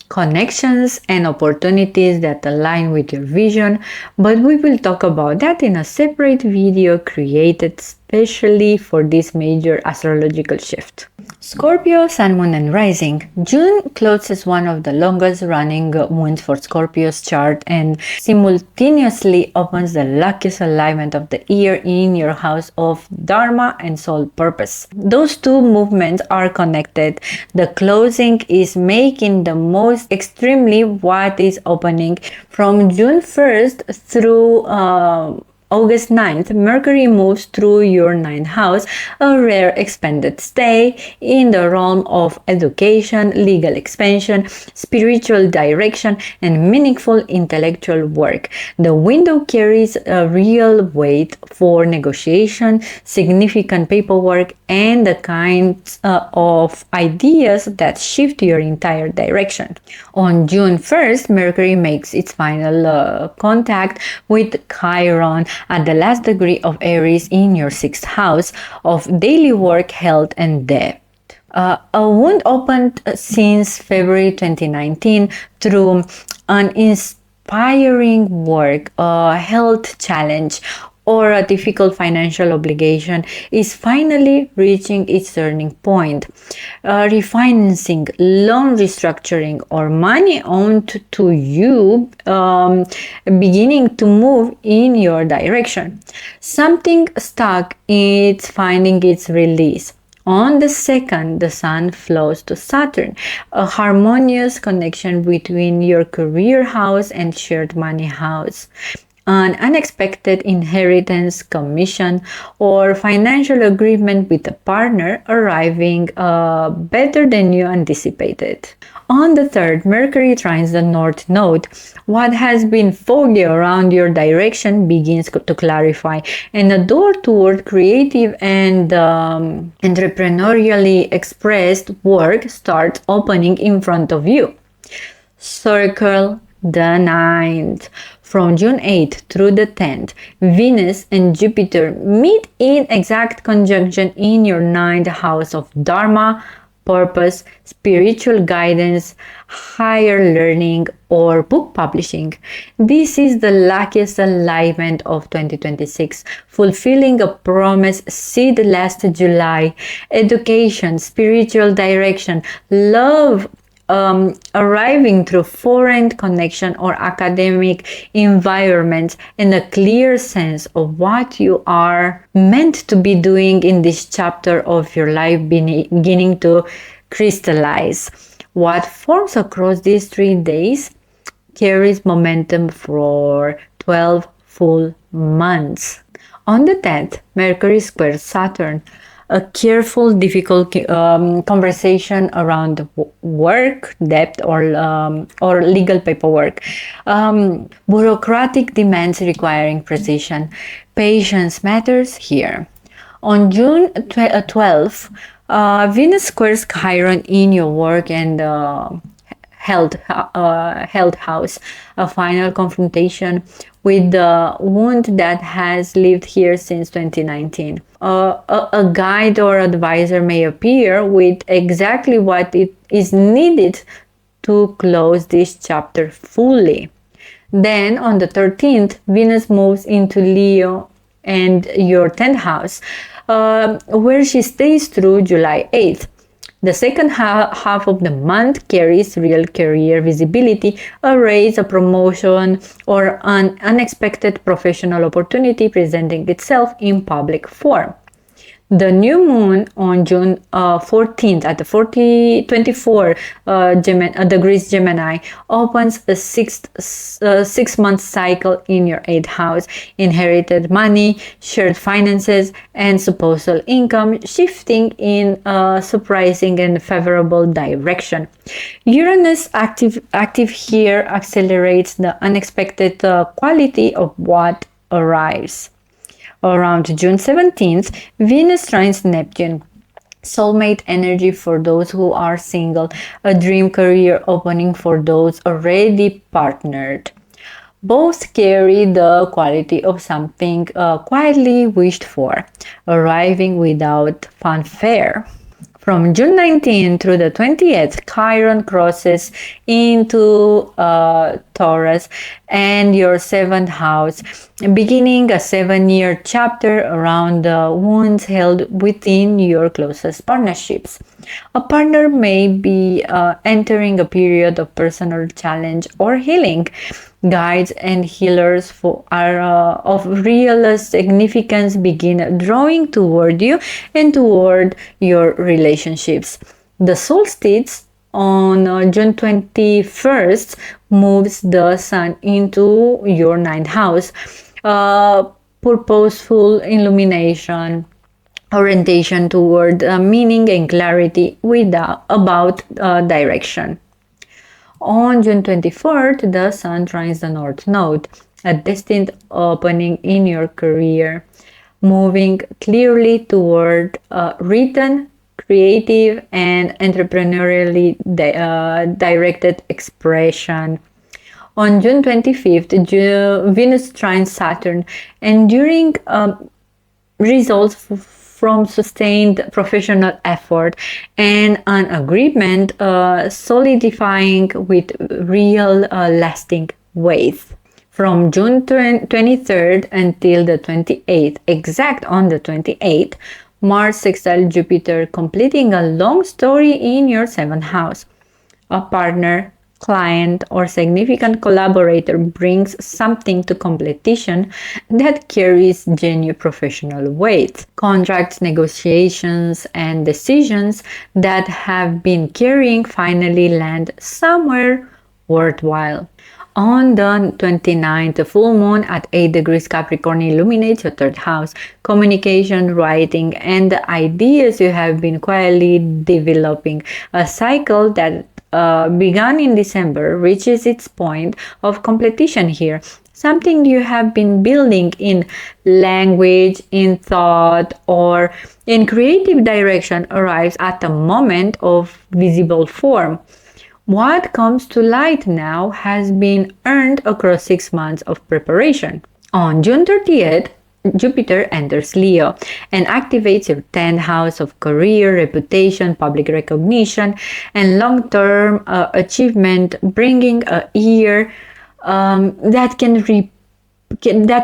connections and opportunities that align with your vision, but we will talk about that in a separate video created especially for this major astrological shift. Scorpio, Sun, Moon, and Rising. June closes one of the longest running moons for Scorpio's chart and simultaneously opens the luckiest alignment of the year in your house of Dharma and soul purpose. Those two movements are connected. The closing is making the most extremely what is opening. From June 1st through August 9th, Mercury moves through your 9th house, a rare expanded stay in the realm of education, legal expansion, spiritual direction, and meaningful intellectual work. The window carries a real weight for negotiation, significant paperwork, and the kinds of ideas that shift your entire direction. On June 1st, Mercury makes its final contact with Chiron at the last degree of Aries in your 6th house of daily work, health, and debt. A wound opened since February 2019 through an inspiring work, a health challenge, or a difficult financial obligation is finally reaching its turning point. Refinancing, loan restructuring, or money owed to you beginning to move in your direction. Something stuck, it's finding its release. On the 2nd, the Sun flows to Saturn, a harmonious connection between your career house and shared money house. An unexpected inheritance, commission, or financial agreement with a partner arriving better than you anticipated. On the 3rd, Mercury trines the North Node. What has been foggy around your direction begins to clarify, and a door toward creative and entrepreneurially expressed work starts opening in front of you. Circle the 9th. From June 8th through the 10th, Venus and Jupiter meet in exact conjunction in your 9th house of Dharma, purpose, spiritual guidance, higher learning, or book publishing. This is the luckiest alignment of 2026, fulfilling a promise seed last July. Education, spiritual direction, love, arriving through foreign connection or academic environment, and a clear sense of what you are meant to be doing in this chapter of your life beginning to crystallize. What forms across these 3 days carries momentum for 12 full months. On the 10th, Mercury squares Saturn. A careful, difficult conversation around work, debt, or legal paperwork. Bureaucratic demands requiring precision. Patience matters here. On June 12th, Venus squares Chiron in your work and health house. A final confrontation with the wound that has lived here since 2019. A guide or advisor may appear with exactly what it is needed to close this chapter fully. Then on the 13th, Venus moves into Leo and your 10th house, where she stays through July 8th. The second half of the month carries real career visibility, a raise, a promotion, or an unexpected professional opportunity presenting itself in public form. The new moon on June 14th at the 24 degrees Gemini opens a 6-month cycle in your 8th house. Inherited money, shared finances, and supposal income shifting in a surprising and favorable direction. Uranus active here accelerates the unexpected quality of what arrives. Around June 17th, Venus trines Neptune. Soulmate energy for those who are single, a dream career opening for those already partnered. Both carry the quality of something quietly wished for, arriving without fanfare. From June 19th through the 20th, Chiron crosses into Taurus and your 7th house, beginning a 7-year chapter around the wounds held within your closest partnerships. A partner may be entering a period of personal challenge or healing. Guides and healers of real significance begin drawing toward you and toward your relationships. The solstice on June 21st moves the sun into your 9th house. Purposeful illumination, orientation toward meaning and clarity about direction. On June 24th, the Sun trines the North Node, a destined opening in your career, moving clearly toward written, creative, and entrepreneurially directed expression. On June 25th, Venus trines Saturn, and during results from sustained professional effort and an agreement solidifying with real lasting weight. From June 23rd until the 28th, exact on the 28th, Mars sextile Jupiter, completing a long story in your 7th house. A partner, client, or significant collaborator brings something to completion that carries genuine professional weight. Contracts, negotiations, and decisions that have been carrying finally land somewhere worthwhile. On the 29th, the full moon at 8 degrees Capricorn illuminates your 3rd house. Communication, writing, and the ideas you have been quietly developing. A cycle that began in December reaches its point of completion here. Something you have been building in language, in thought, or in creative direction arrives at a moment of visible form. What comes to light now has been earned across 6 months of preparation. On June 30th, Jupiter enters Leo and activates your 10th house of career, reputation, public recognition, and long-term achievement, bringing a year that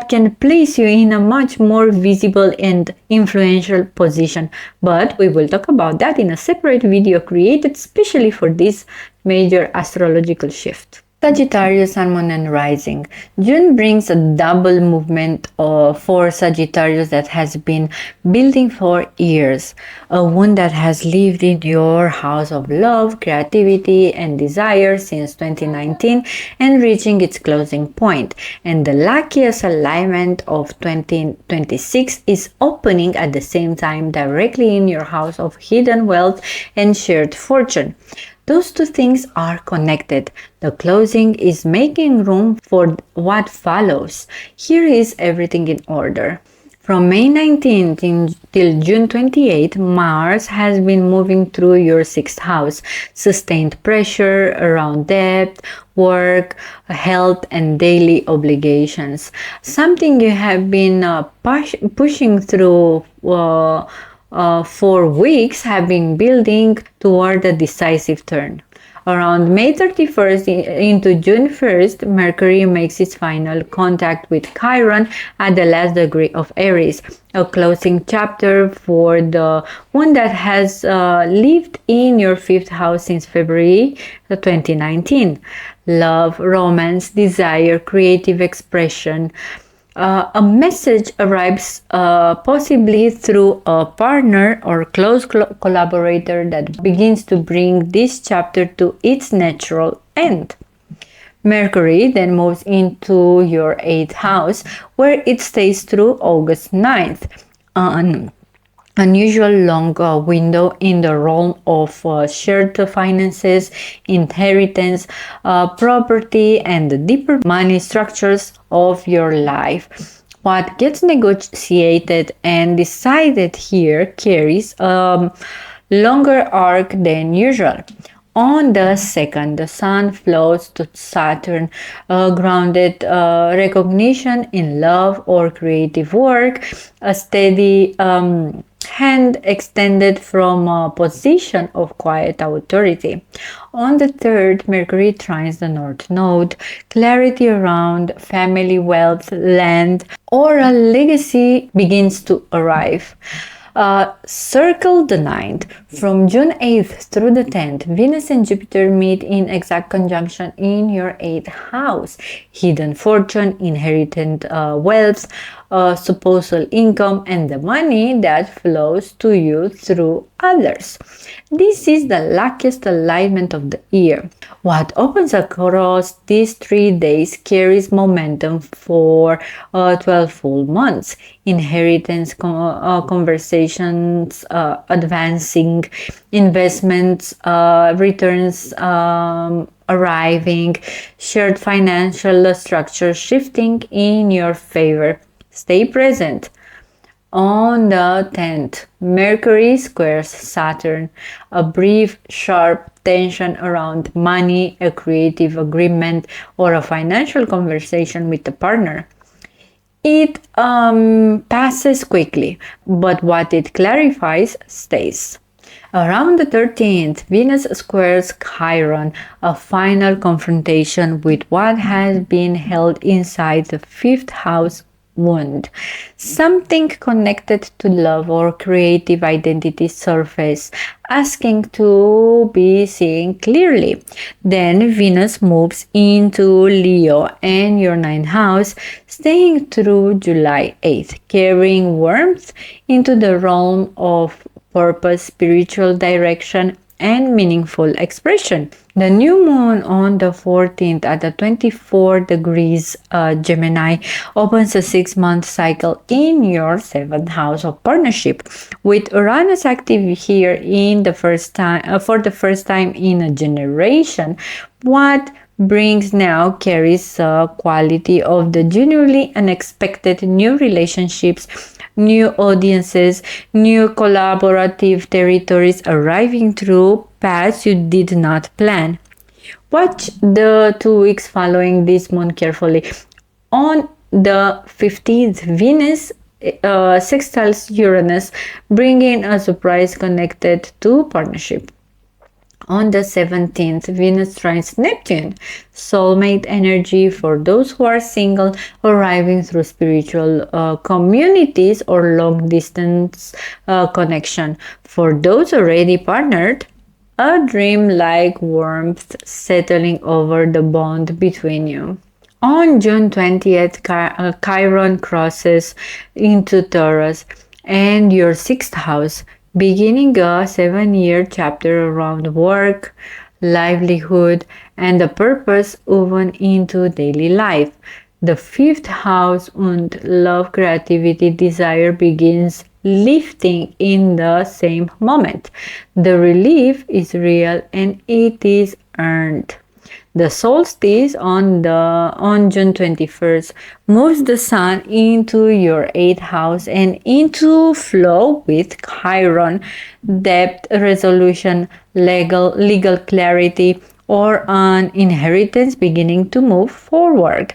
can place you in a much more visible and influential position. But we will talk about that in a separate video created specially for this major astrological shift. Sagittarius, Sun, Moon, and Rising. June brings a double movement for Sagittarius that has been building for years. A wound that has lived in your house of love, creativity, and desire since 2019 and reaching its closing point. And the luckiest alignment of 2026 is opening at the same time directly in your house of hidden wealth and shared fortune. Those two things are connected. The closing is making room for what follows. Here is everything in order. From May 19th till June 28th, Mars has been moving through your 6th house. Sustained pressure around debt, work, health, and daily obligations. Something you have been pushing through for weeks, have been building toward a decisive turn. Around May 31st into June 1st, Mercury makes its final contact with Chiron at the last degree of Aries, a closing chapter for the one that has lived in your 5th house since February 2019. Love, romance, desire, creative expression. A message arrives possibly through a partner or close collaborator that begins to bring this chapter to its natural end. Mercury then moves into your 8th house, where it stays through August 9th. An unusual long window in the realm of shared finances, inheritance, property, and the deeper money structures of your life. What gets negotiated and decided here carries a longer arc than usual. On the 2nd, the Sun flows to Saturn, grounded recognition in love or creative work, a steady hand extended from a position of quiet authority. On the 3rd, Mercury trines the North Node. Clarity around family, wealth, land, or a legacy begins to arrive. Circle the 9th. From June 8th through the 10th, Venus and Jupiter meet in exact conjunction in your 8th house. Hidden fortune, inherited wealth, supposed income, and the money that flows to you through others. This is the luckiest alignment of the year. What opens across these 3 days carries momentum for 12 full months. Inheritance, conversations advancing, investments, returns arriving, shared financial structure shifting in your favor. Stay present. On the 10th, Mercury squares Saturn, a brief, sharp tension around money, a creative agreement, or a financial conversation with a partner. It passes quickly, but what it clarifies stays. Around the 13th, Venus squares Chiron, a final confrontation with what has been held inside the 5th house wound. Something connected to love or creative identity surface, asking to be seen clearly. Then Venus moves into Leo and your 9th house, staying through July 8th, carrying warmth into the realm of purpose, spiritual direction, and meaningful expression. The new moon on the 14th at the 24 degrees Gemini opens a 6-month cycle in your 7th house of partnership, with Uranus active here in the first time for the first time in a generation. What brings now carries a quality of the genuinely unexpected new relationships, new audiences, new collaborative territories arriving through paths you did not plan. Watch the 2 weeks following this moon carefully. On the 15th, Venus sextiles Uranus, bringing a surprise connected to partnership. On the 17th, Venus trines Neptune, soulmate energy for those who are single, arriving through spiritual communities or long distance connection. For those already partnered, a dream-like warmth settling over the bond between you. On June 20th, Chiron crosses into Taurus and your 6th house, beginning a 7-year chapter around work, livelihood, and the purpose woven into daily life. The 5th house and love, creativity, desire begins lifting in the same moment. The relief is real and it is earned. The solstice on June 21st moves the sun into your 8th house and into flow with Chiron, depth, resolution, legal clarity, or an inheritance beginning to move forward.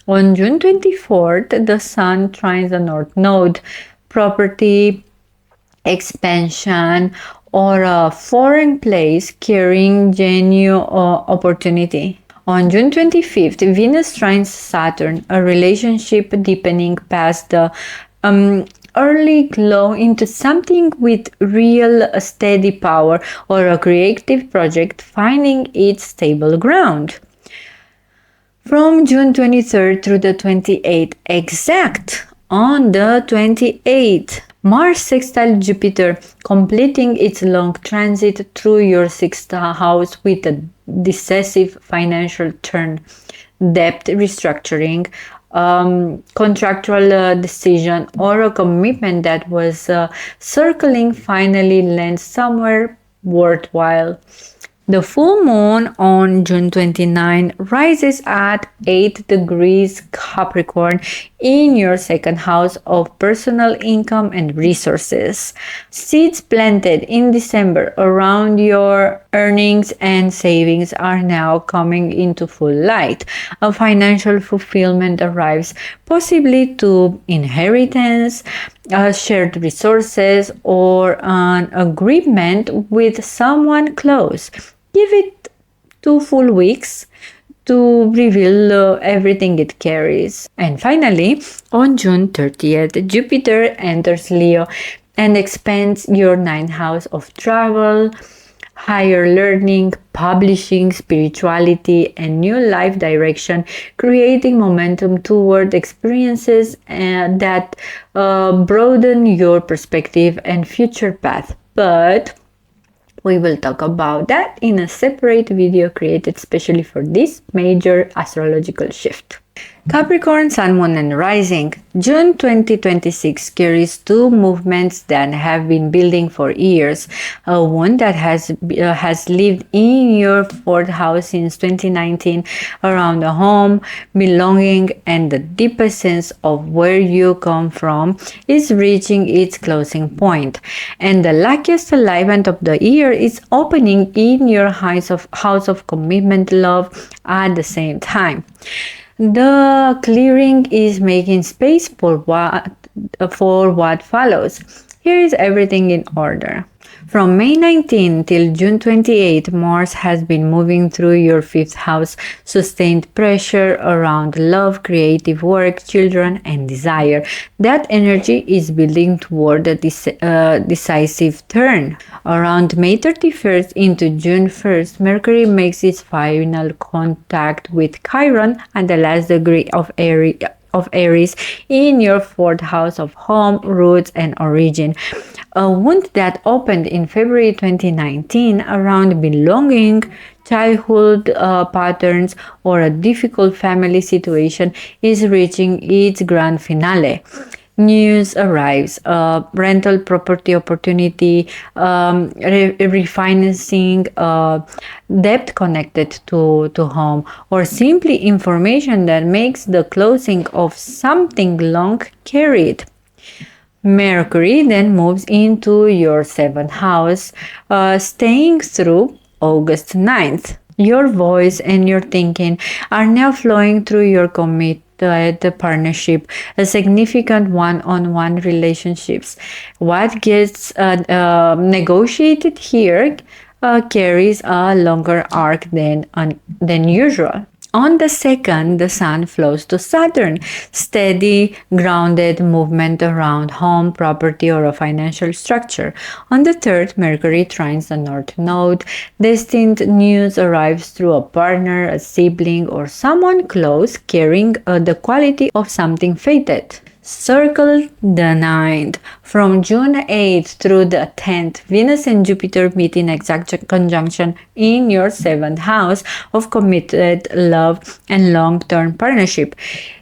On June 24th, the sun trines the north node, property, expansion, or a foreign place carrying genuine opportunity. On June 25th, Venus trines Saturn, a relationship deepening past the early glow into something with real steady power, or a creative project finding its stable ground. From June 23rd through the 28th, exact on the 28th, Mars sextile Jupiter, completing its long transit through your 6th house with a decisive financial turn, debt restructuring, contractual decision, or a commitment that was circling finally lands somewhere worthwhile. The full moon on June 29 rises at 8 degrees Capricorn in your 2nd house of personal income and resources. Seeds planted in December around your earnings and savings are now coming into full light. A financial fulfillment arrives, possibly to inheritance, shared resources, or an agreement with someone close. Give it 2 full weeks to reveal everything it carries. And finally, on June 30th, Jupiter enters Leo and expands your 9th house of travel, higher learning, publishing, spirituality, and new life direction, creating momentum toward experiences that broaden your perspective and future path. But we will talk about that in a separate video created specially for this major astrological shift. Capricorn, Sun, Moon, and Rising. June 2026 carries 2 movements that have been building for years. One that has lived in your 4th house since 2019 around the home, belonging, and the deepest sense of where you come from is reaching its closing point. And the luckiest alignment of the year is opening in your house of commitment, love at the same time. The clearing is making space for what follows. Here is everything in order. From May 19 till June 28, Mars has been moving through your 5th house, sustained pressure around love, creative work, children, and desire. That energy is building toward a decisive turn. Around May 31st into June 1st, Mercury makes its final contact with Chiron at the last degree of Aries in your 4th house of home, roots, and origin. A wound that opened in February 2019 around belonging, childhood patterns, or a difficult family situation is reaching its grand finale. News arrives, rental property opportunity, refinancing, debt connected to home, or simply information that makes the closing of something long carried. Mercury then moves into your 7th house, staying through August 9th. Your voice and your thinking are now flowing through your committed partnership, a significant one-on-one relationships. What gets negotiated here carries a longer arc than usual. On the 2nd, the Sun flows to Saturn, steady, grounded movement around home, property, or a financial structure. On the 3rd, Mercury trines the North Node. Destined news arrives through a partner, a sibling, or someone close carrying the quality of something fated. Circle the 9th. From June 8th through the 10th, Venus and Jupiter meet in exact conjunction in your 7th house of committed love and long-term partnership.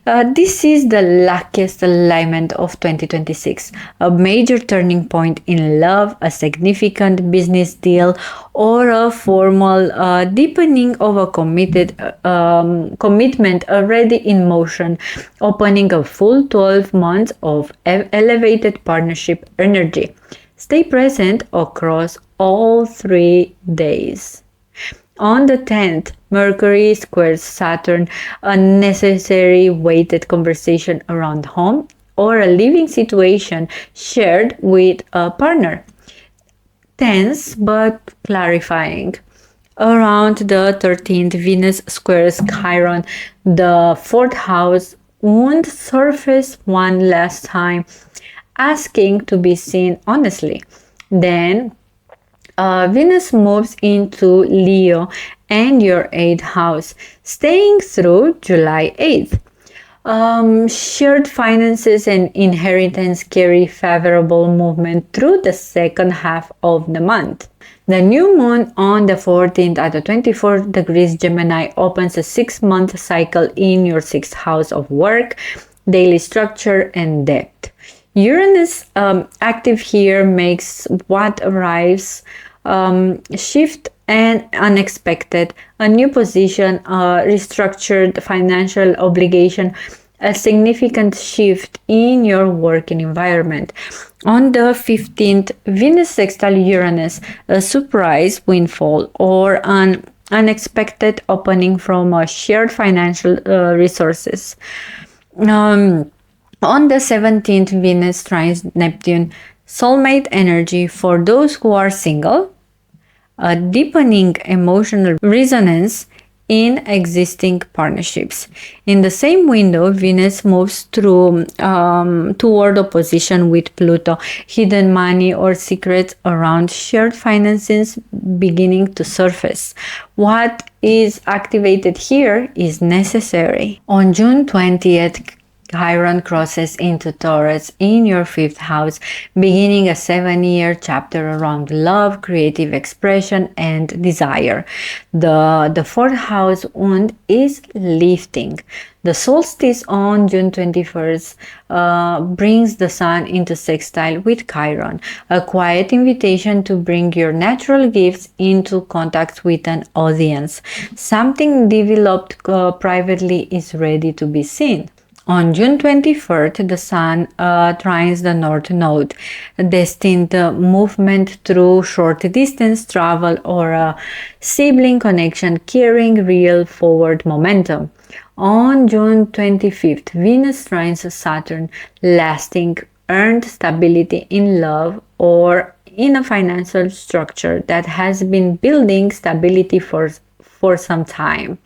This is the luckiest alignment of 2026, a major turning point in love, a significant business deal, or a formal deepening of a commitment already in motion, opening a full 12 months of elevated partnership energy. Stay present across all 3 days. On the 10th, Mercury squares Saturn, a necessary weighted conversation around home or a living situation shared with a partner. Tense but clarifying. Around the 13th, Venus squares Chiron, the 4th house wound surface one last time, asking to be seen honestly. Then Venus moves into Leo and your 8th house, staying through July 8th. Shared finances and inheritance carry favorable movement through the second half of the month. The new moon on the 14th at the 24 degrees Gemini opens a 6-month cycle in your 6th house of work, daily structure, and debt. Uranus active here makes what arrives shift and unexpected, a new position, restructured financial obligation, a significant shift in your working environment. On the 15th, Venus sextile Uranus, a surprise windfall or an unexpected opening from a shared financial resources. On the 17th, Venus trines Neptune, soulmate energy for those who are single, a deepening emotional resonance in existing partnerships. In the same window, Venus moves through toward opposition with Pluto, hidden money or secrets around shared finances beginning to surface. What is activated here is necessary. On June 20th, Chiron crosses into Taurus in your 5th house, beginning a 7-year chapter around love, creative expression, and desire. The 4th house wound is lifting. The solstice on June 21st brings the sun into sextile with Chiron, a quiet invitation to bring your natural gifts into contact with an audience. Something developed privately is ready to be seen. On June 23rd, the Sun trines the North Node, destined movement through short distance travel or a sibling connection, carrying real forward momentum. On June 25th, Venus trines Saturn, lasting earned stability in love or in a financial structure that has been building stability for some time.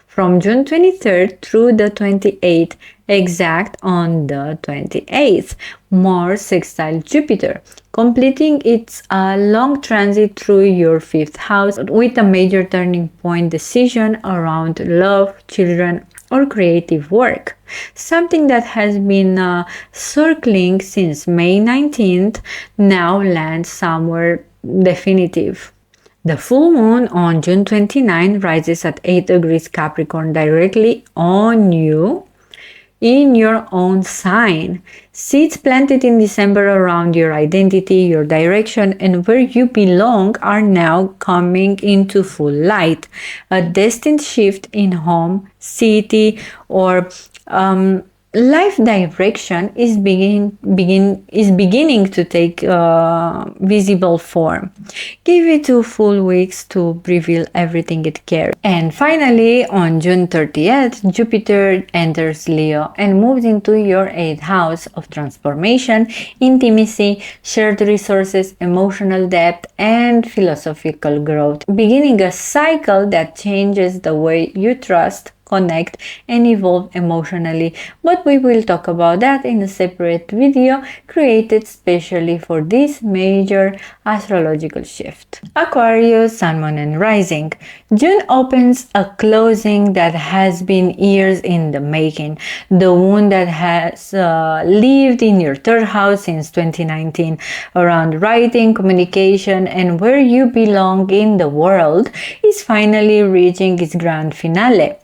From June 23rd through the 28th, exact on the 28th, Mars sextile Jupiter, completing its long transit through your 5th house with a major turning point decision around love, children, or creative work. Something that has been circling since May 19th now lands somewhere definitive. The full moon on June 29 rises at 8 degrees Capricorn directly on you in your own sign. Seeds planted in December around your identity, your direction, and where you belong are now coming into full light. A destined shift in home, city, or life direction is beginning to take visible form. Give it 2 full weeks to reveal everything it carries. And finally, on June 30th, Jupiter enters Leo and moves into your 8th house of transformation, intimacy, shared resources, emotional depth, and philosophical growth, beginning a cycle that changes the way you trust, connect, and evolve emotionally, but we will talk about that in a separate video created specially for this major astrological shift. Aquarius, Sun, Moon, and Rising. June opens a closing that has been years in the making. The wound that has lived in your 3rd house since 2019 around writing, communication, and where you belong in the world is finally reaching its grand finale.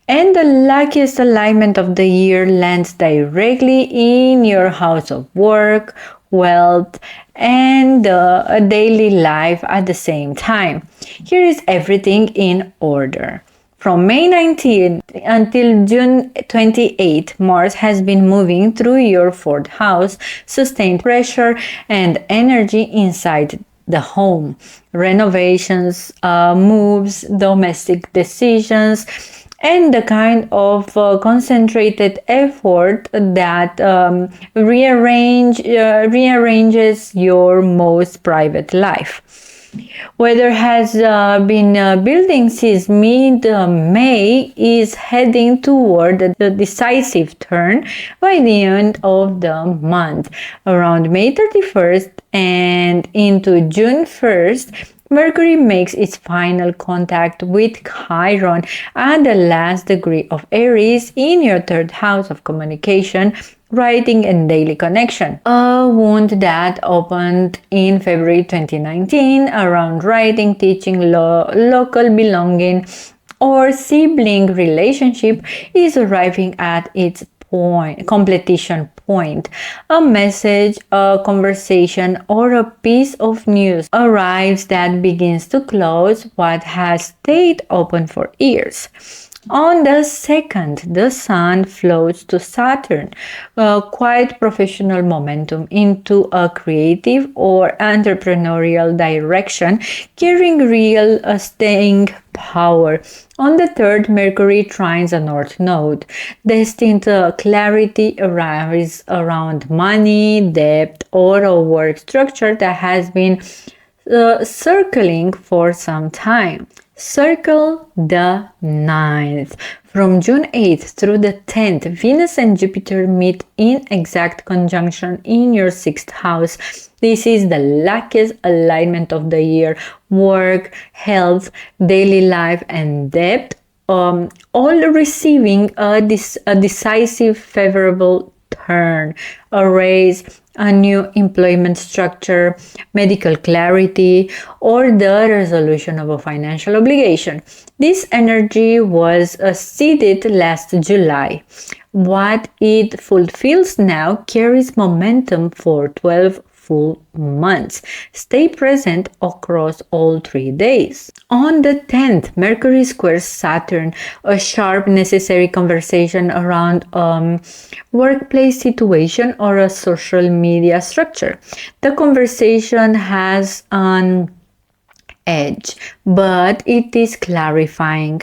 And the luckiest alignment of the year lands directly in your house of work, wealth, and daily life at the same time. Here is everything in order. From May 19th until June 28th, Mars has been moving through your 4th house, sustained pressure and energy inside the home, renovations, moves, domestic decisions, and the kind of concentrated effort that rearranges your most private life. Weather has been building since mid-May is heading toward the decisive turn by the end of the month. Around May 31st and into June 1st, Mercury makes its final contact with Chiron at the last degree of Aries in your 3rd house of communication, writing, and daily connection. A wound that opened in February 2019 around writing, teaching, local belonging, or sibling relationship is arriving at its completion point. A message, a conversation, or a piece of news arrives that begins to close what has stayed open for years. On the 2nd, the Sun floats to Saturn, quite professional momentum into a creative or entrepreneurial direction, carrying real staying power. On the 3rd, Mercury trines a North Node, destined clarity arises around money, debt, or a work structure that has been circling for some time. Circle the 9th. From June 8th through the 10th, Venus and Jupiter meet in exact conjunction in your 6th house. This is the luckiest alignment of the year. Work, health, daily life, and debt, all receiving a decisive favorable turn, a raise, a new employment structure, medical clarity, or the resolution of a financial obligation. This energy was seeded last July. What it fulfills now carries momentum for 12 full months. Stay present across all 3 days. On the 10th, Mercury squares Saturn, a sharp, necessary conversation around workplace situation or a social media structure. The conversation has an edge, but it is clarifying.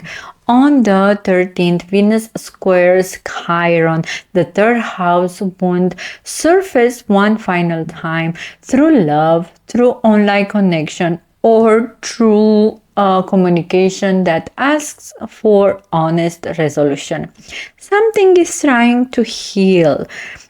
On the 13th, Venus squares Chiron. The third house wound surface one final time through love, through online connection, or through communication that asks for honest resolution. Something is trying to heal.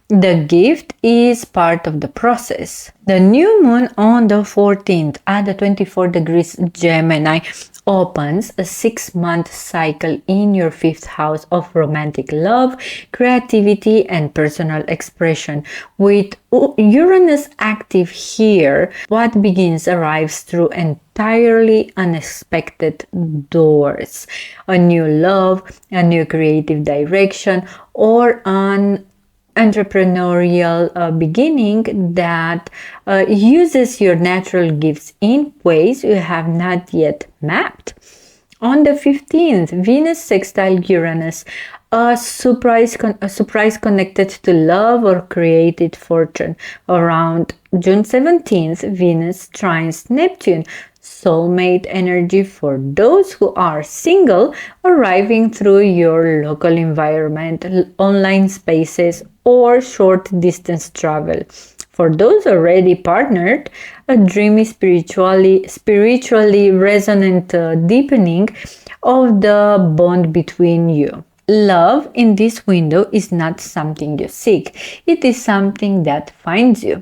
The gift is part of the process. The new moon on the 14th at the 24 degrees Gemini opens a 6-month cycle in your 5th house of romantic love, creativity, and personal expression. With Uranus active here, what begins arrives through entirely unexpected doors. A new love, a new creative direction, or an entrepreneurial beginning that uses your natural gifts in ways you have not yet mapped. On the 15th, Venus sextile Uranus, a surprise connected to love or created fortune. Around June 17th, Venus trines Neptune, soulmate energy for those who are single, arriving through your local environment, online spaces, or short distance travel. For those already partnered, a dreamy, spiritually resonant deepening of the bond between you. Love in this window is not something you seek, it is something that finds you.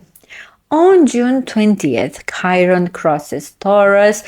On June 20th, Chiron crosses Taurus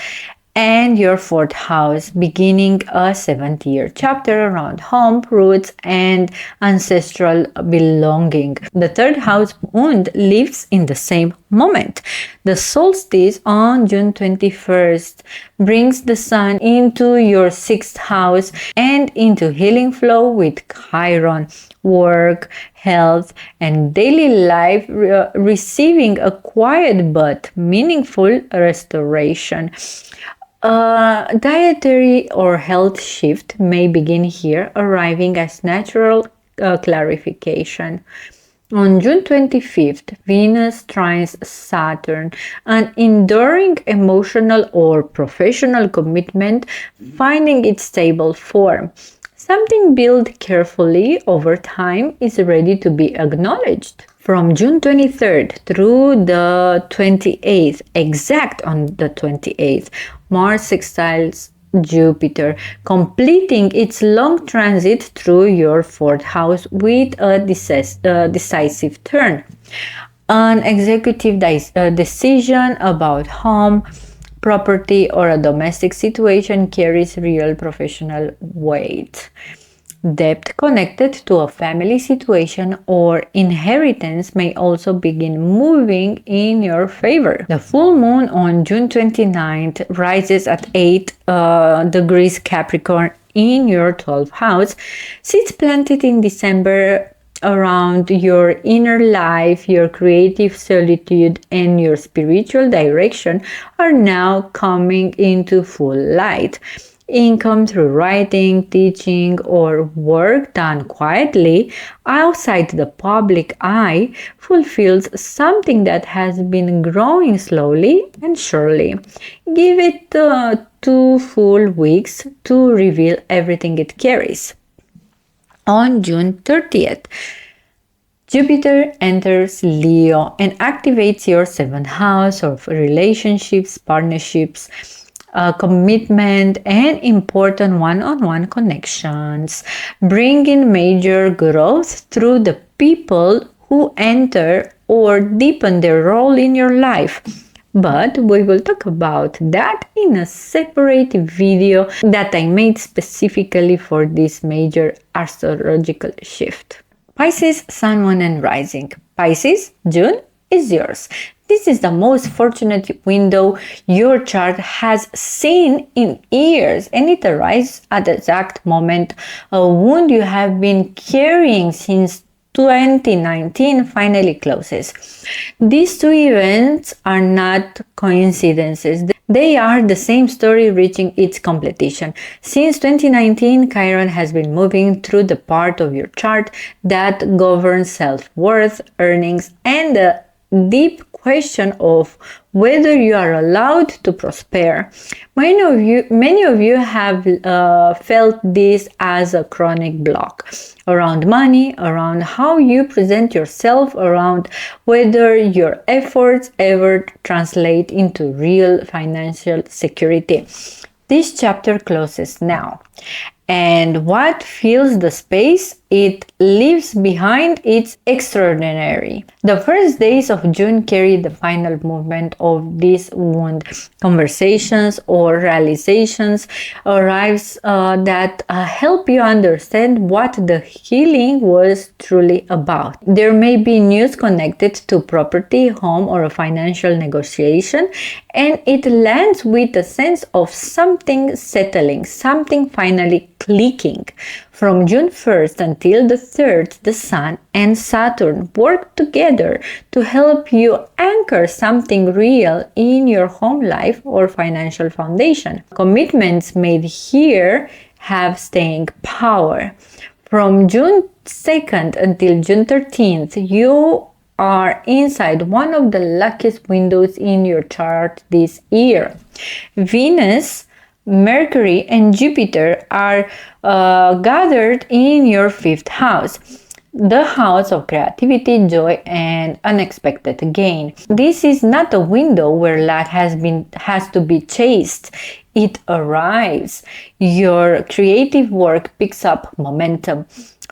and your 4th house, beginning a 7th-year chapter around home, roots, and ancestral belonging. The 3rd house wound lives in the same moment. The solstice on June 21st brings the sun into your 6th house and into healing flow with Chiron, work, health, and daily life receiving a quiet but meaningful restoration. A dietary or health shift may begin here, arriving as natural clarification. On June 25th, Venus trines Saturn, an enduring emotional or professional commitment finding its stable form. Something built carefully over time is ready to be acknowledged. From June 23rd through the 28th, exact on the 28th, Mars sextiles Jupiter, completing its long transit through your 4th house with a decisive turn. An executive decision about home, property, or a domestic situation carries real professional weight. Debt connected to a family situation or inheritance may also begin moving in your favor. The full moon on June 29th rises at 8 degrees Capricorn in your 12th house, sits planted in December around your inner life. Your creative solitude and your spiritual direction are now coming into full light. Income through writing, teaching, or work done quietly outside the public eye fulfills something that has been growing slowly and surely. Give it 2 full weeks to reveal everything it carries. On June 30th, Jupiter enters Leo and activates your 7th house of relationships, partnerships, commitment, and important one-on-one connections, bringing major growth through the people who enter or deepen their role in your life. But we will talk about that in a separate video that I made specifically for this major astrological shift. Pisces, Sun, Moon, and Rising. Pisces, June is yours. This is the most fortunate window your chart has seen in years, and it arrives at the exact moment a wound you have been carrying since 2019 finally closes. These two events are not coincidences. They are the same story reaching its completion. Since 2019, Chiron has been moving through the part of your chart that governs self-worth, earnings, and the deep question of whether you are allowed to prosper. Many of you have felt this as a chronic block around money, around how you present yourself, around whether your efforts ever translate into real financial security. This chapter closes now. And what fills the space it leaves behind is extraordinary. The first days of June carry the final movement of this wound. Conversations or realizations arrives that help you understand what the healing was truly about. There may be news connected to property, home, or a financial negotiation, and it lands with a sense of something settling, something finally clicking. From June 1st until the 3rd, the Sun and Saturn work together to help you anchor something real in your home life or financial foundation. Commitments made here have staying power. From June 2nd until June 13th, you are inside one of the luckiest windows in your chart this year. Venus, Mercury, and Jupiter are gathered in your 5th house, the house of creativity, joy, and unexpected gain. This is not a window where luck has to be chased. It arrives. Your creative work picks up momentum.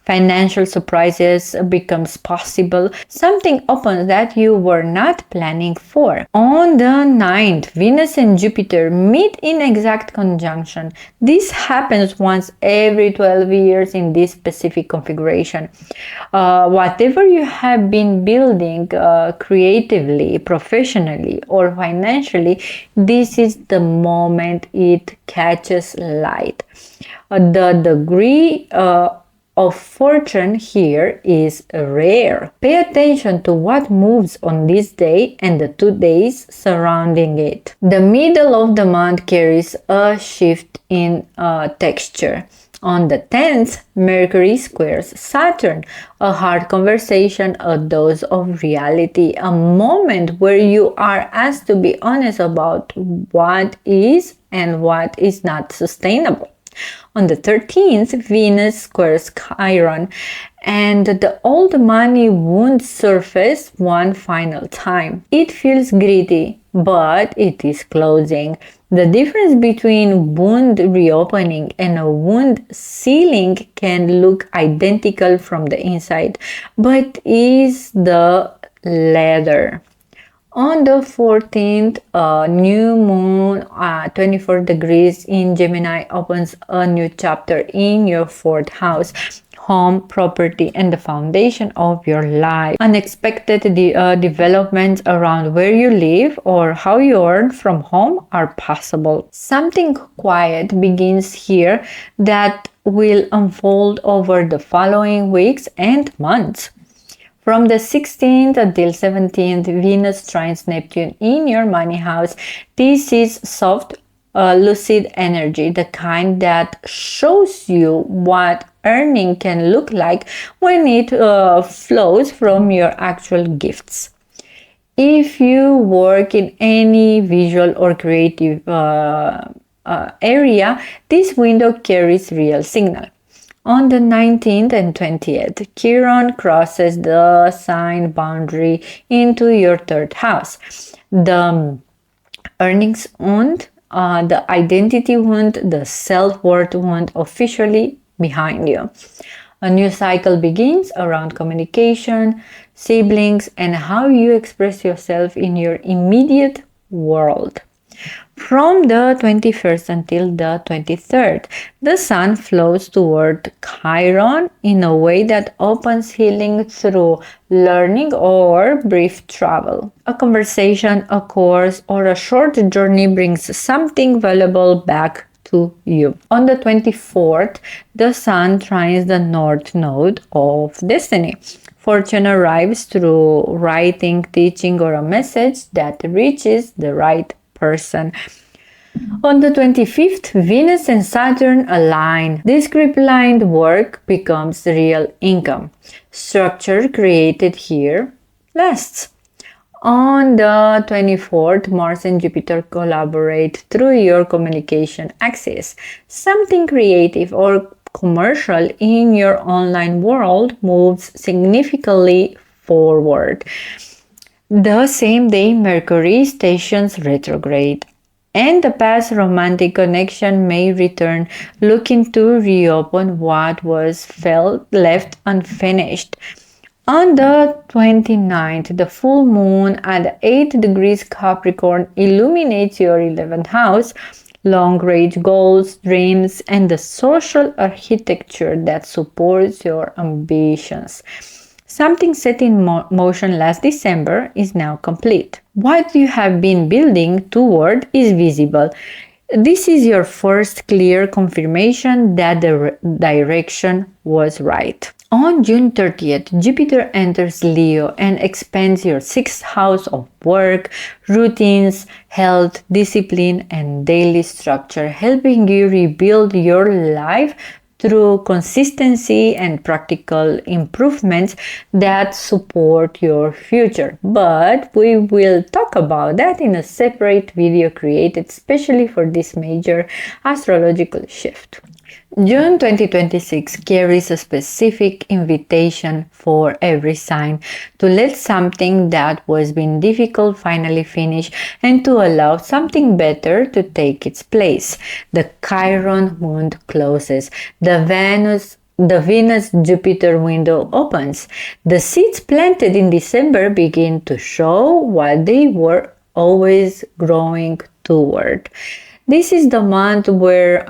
Financial surprises becomes possible. Something opens that you were not planning for. On the 9th, Venus and Jupiter meet in exact conjunction. This happens once every 12 years in this specific configuration. Whatever you have been building creatively, professionally, or financially, this is the moment it catches light. The degree of fortune here is rare. Pay attention to what moves on this day and the 2 days surrounding it. The middle of the month carries a shift in texture. On the 10th, Mercury squares Saturn, a hard conversation, a dose of reality, a moment where you are asked to be honest about what is and what is not sustainable. On the 13th, Venus squares Chiron, and the old money wound surfaces one final time. It feels gritty, but it is closing. The difference between wound reopening and a wound sealing can look identical from the inside, but is the latter. On the 14th, new moon, 24 degrees in Gemini opens a new chapter in your 4th house, home, property, and the foundation of your life. Unexpected developments around where you live or how you earn from home are possible. Something quiet begins here that will unfold over the following weeks and months. From the 16th until 17th, Venus trines Neptune in your money house. This is soft, lucid energy, the kind that shows you what earning can look like when it flows from your actual gifts. If you work in any visual or creative area, this window carries real signal. On the 19th and 20th, Chiron crosses the sign boundary into your 3rd house. The earnings wound, the identity wound, the self-worth wound officially behind you. A new cycle begins around communication, siblings, and how you express yourself in your immediate world. From the 21st until the 23rd, the Sun flows toward Chiron in a way that opens healing through learning or brief travel. A conversation, a course, or a short journey brings something valuable back to you. On the 24th, the Sun trines the North Node of Destiny. Fortune arrives through writing, teaching, or a message that reaches the right person. On the 25th, Venus and Saturn align. This script-lined work becomes real income. Structure created here lasts. On the 24th, Mars and Jupiter collaborate through your communication axis. Something creative or commercial in your online world moves significantly forward. The same day, Mercury stations retrograde, and the past romantic connection may return, looking to reopen what was felt left unfinished. On the 29th, the full moon at 8 degrees Capricorn illuminates your 11th house, long-range goals, dreams, and the social architecture that supports your ambitions. Something set in motion last December is now complete. What you have been building toward is visible. This is your first clear confirmation that the direction was right. On June 30th, Jupiter enters Leo and expands your 6th house of work, routines, health, discipline, and daily structure, helping you rebuild your life through consistency and practical improvements that support your future. But we will talk about that in a separate video created specially for this major astrological shift. June 2026 carries a specific invitation for every sign to let something that was been difficult finally finish and to allow something better to take its place. The Chiron moon closes. The Venus-Jupiter window opens. The seeds planted in December begin to show what they were always growing toward. This is the month where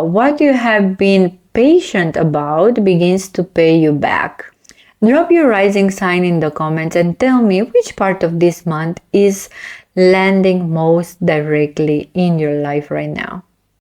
what you have been patient about begins to pay you back. Drop your rising sign in the comments and tell me which part of this month is landing most directly in your life right now.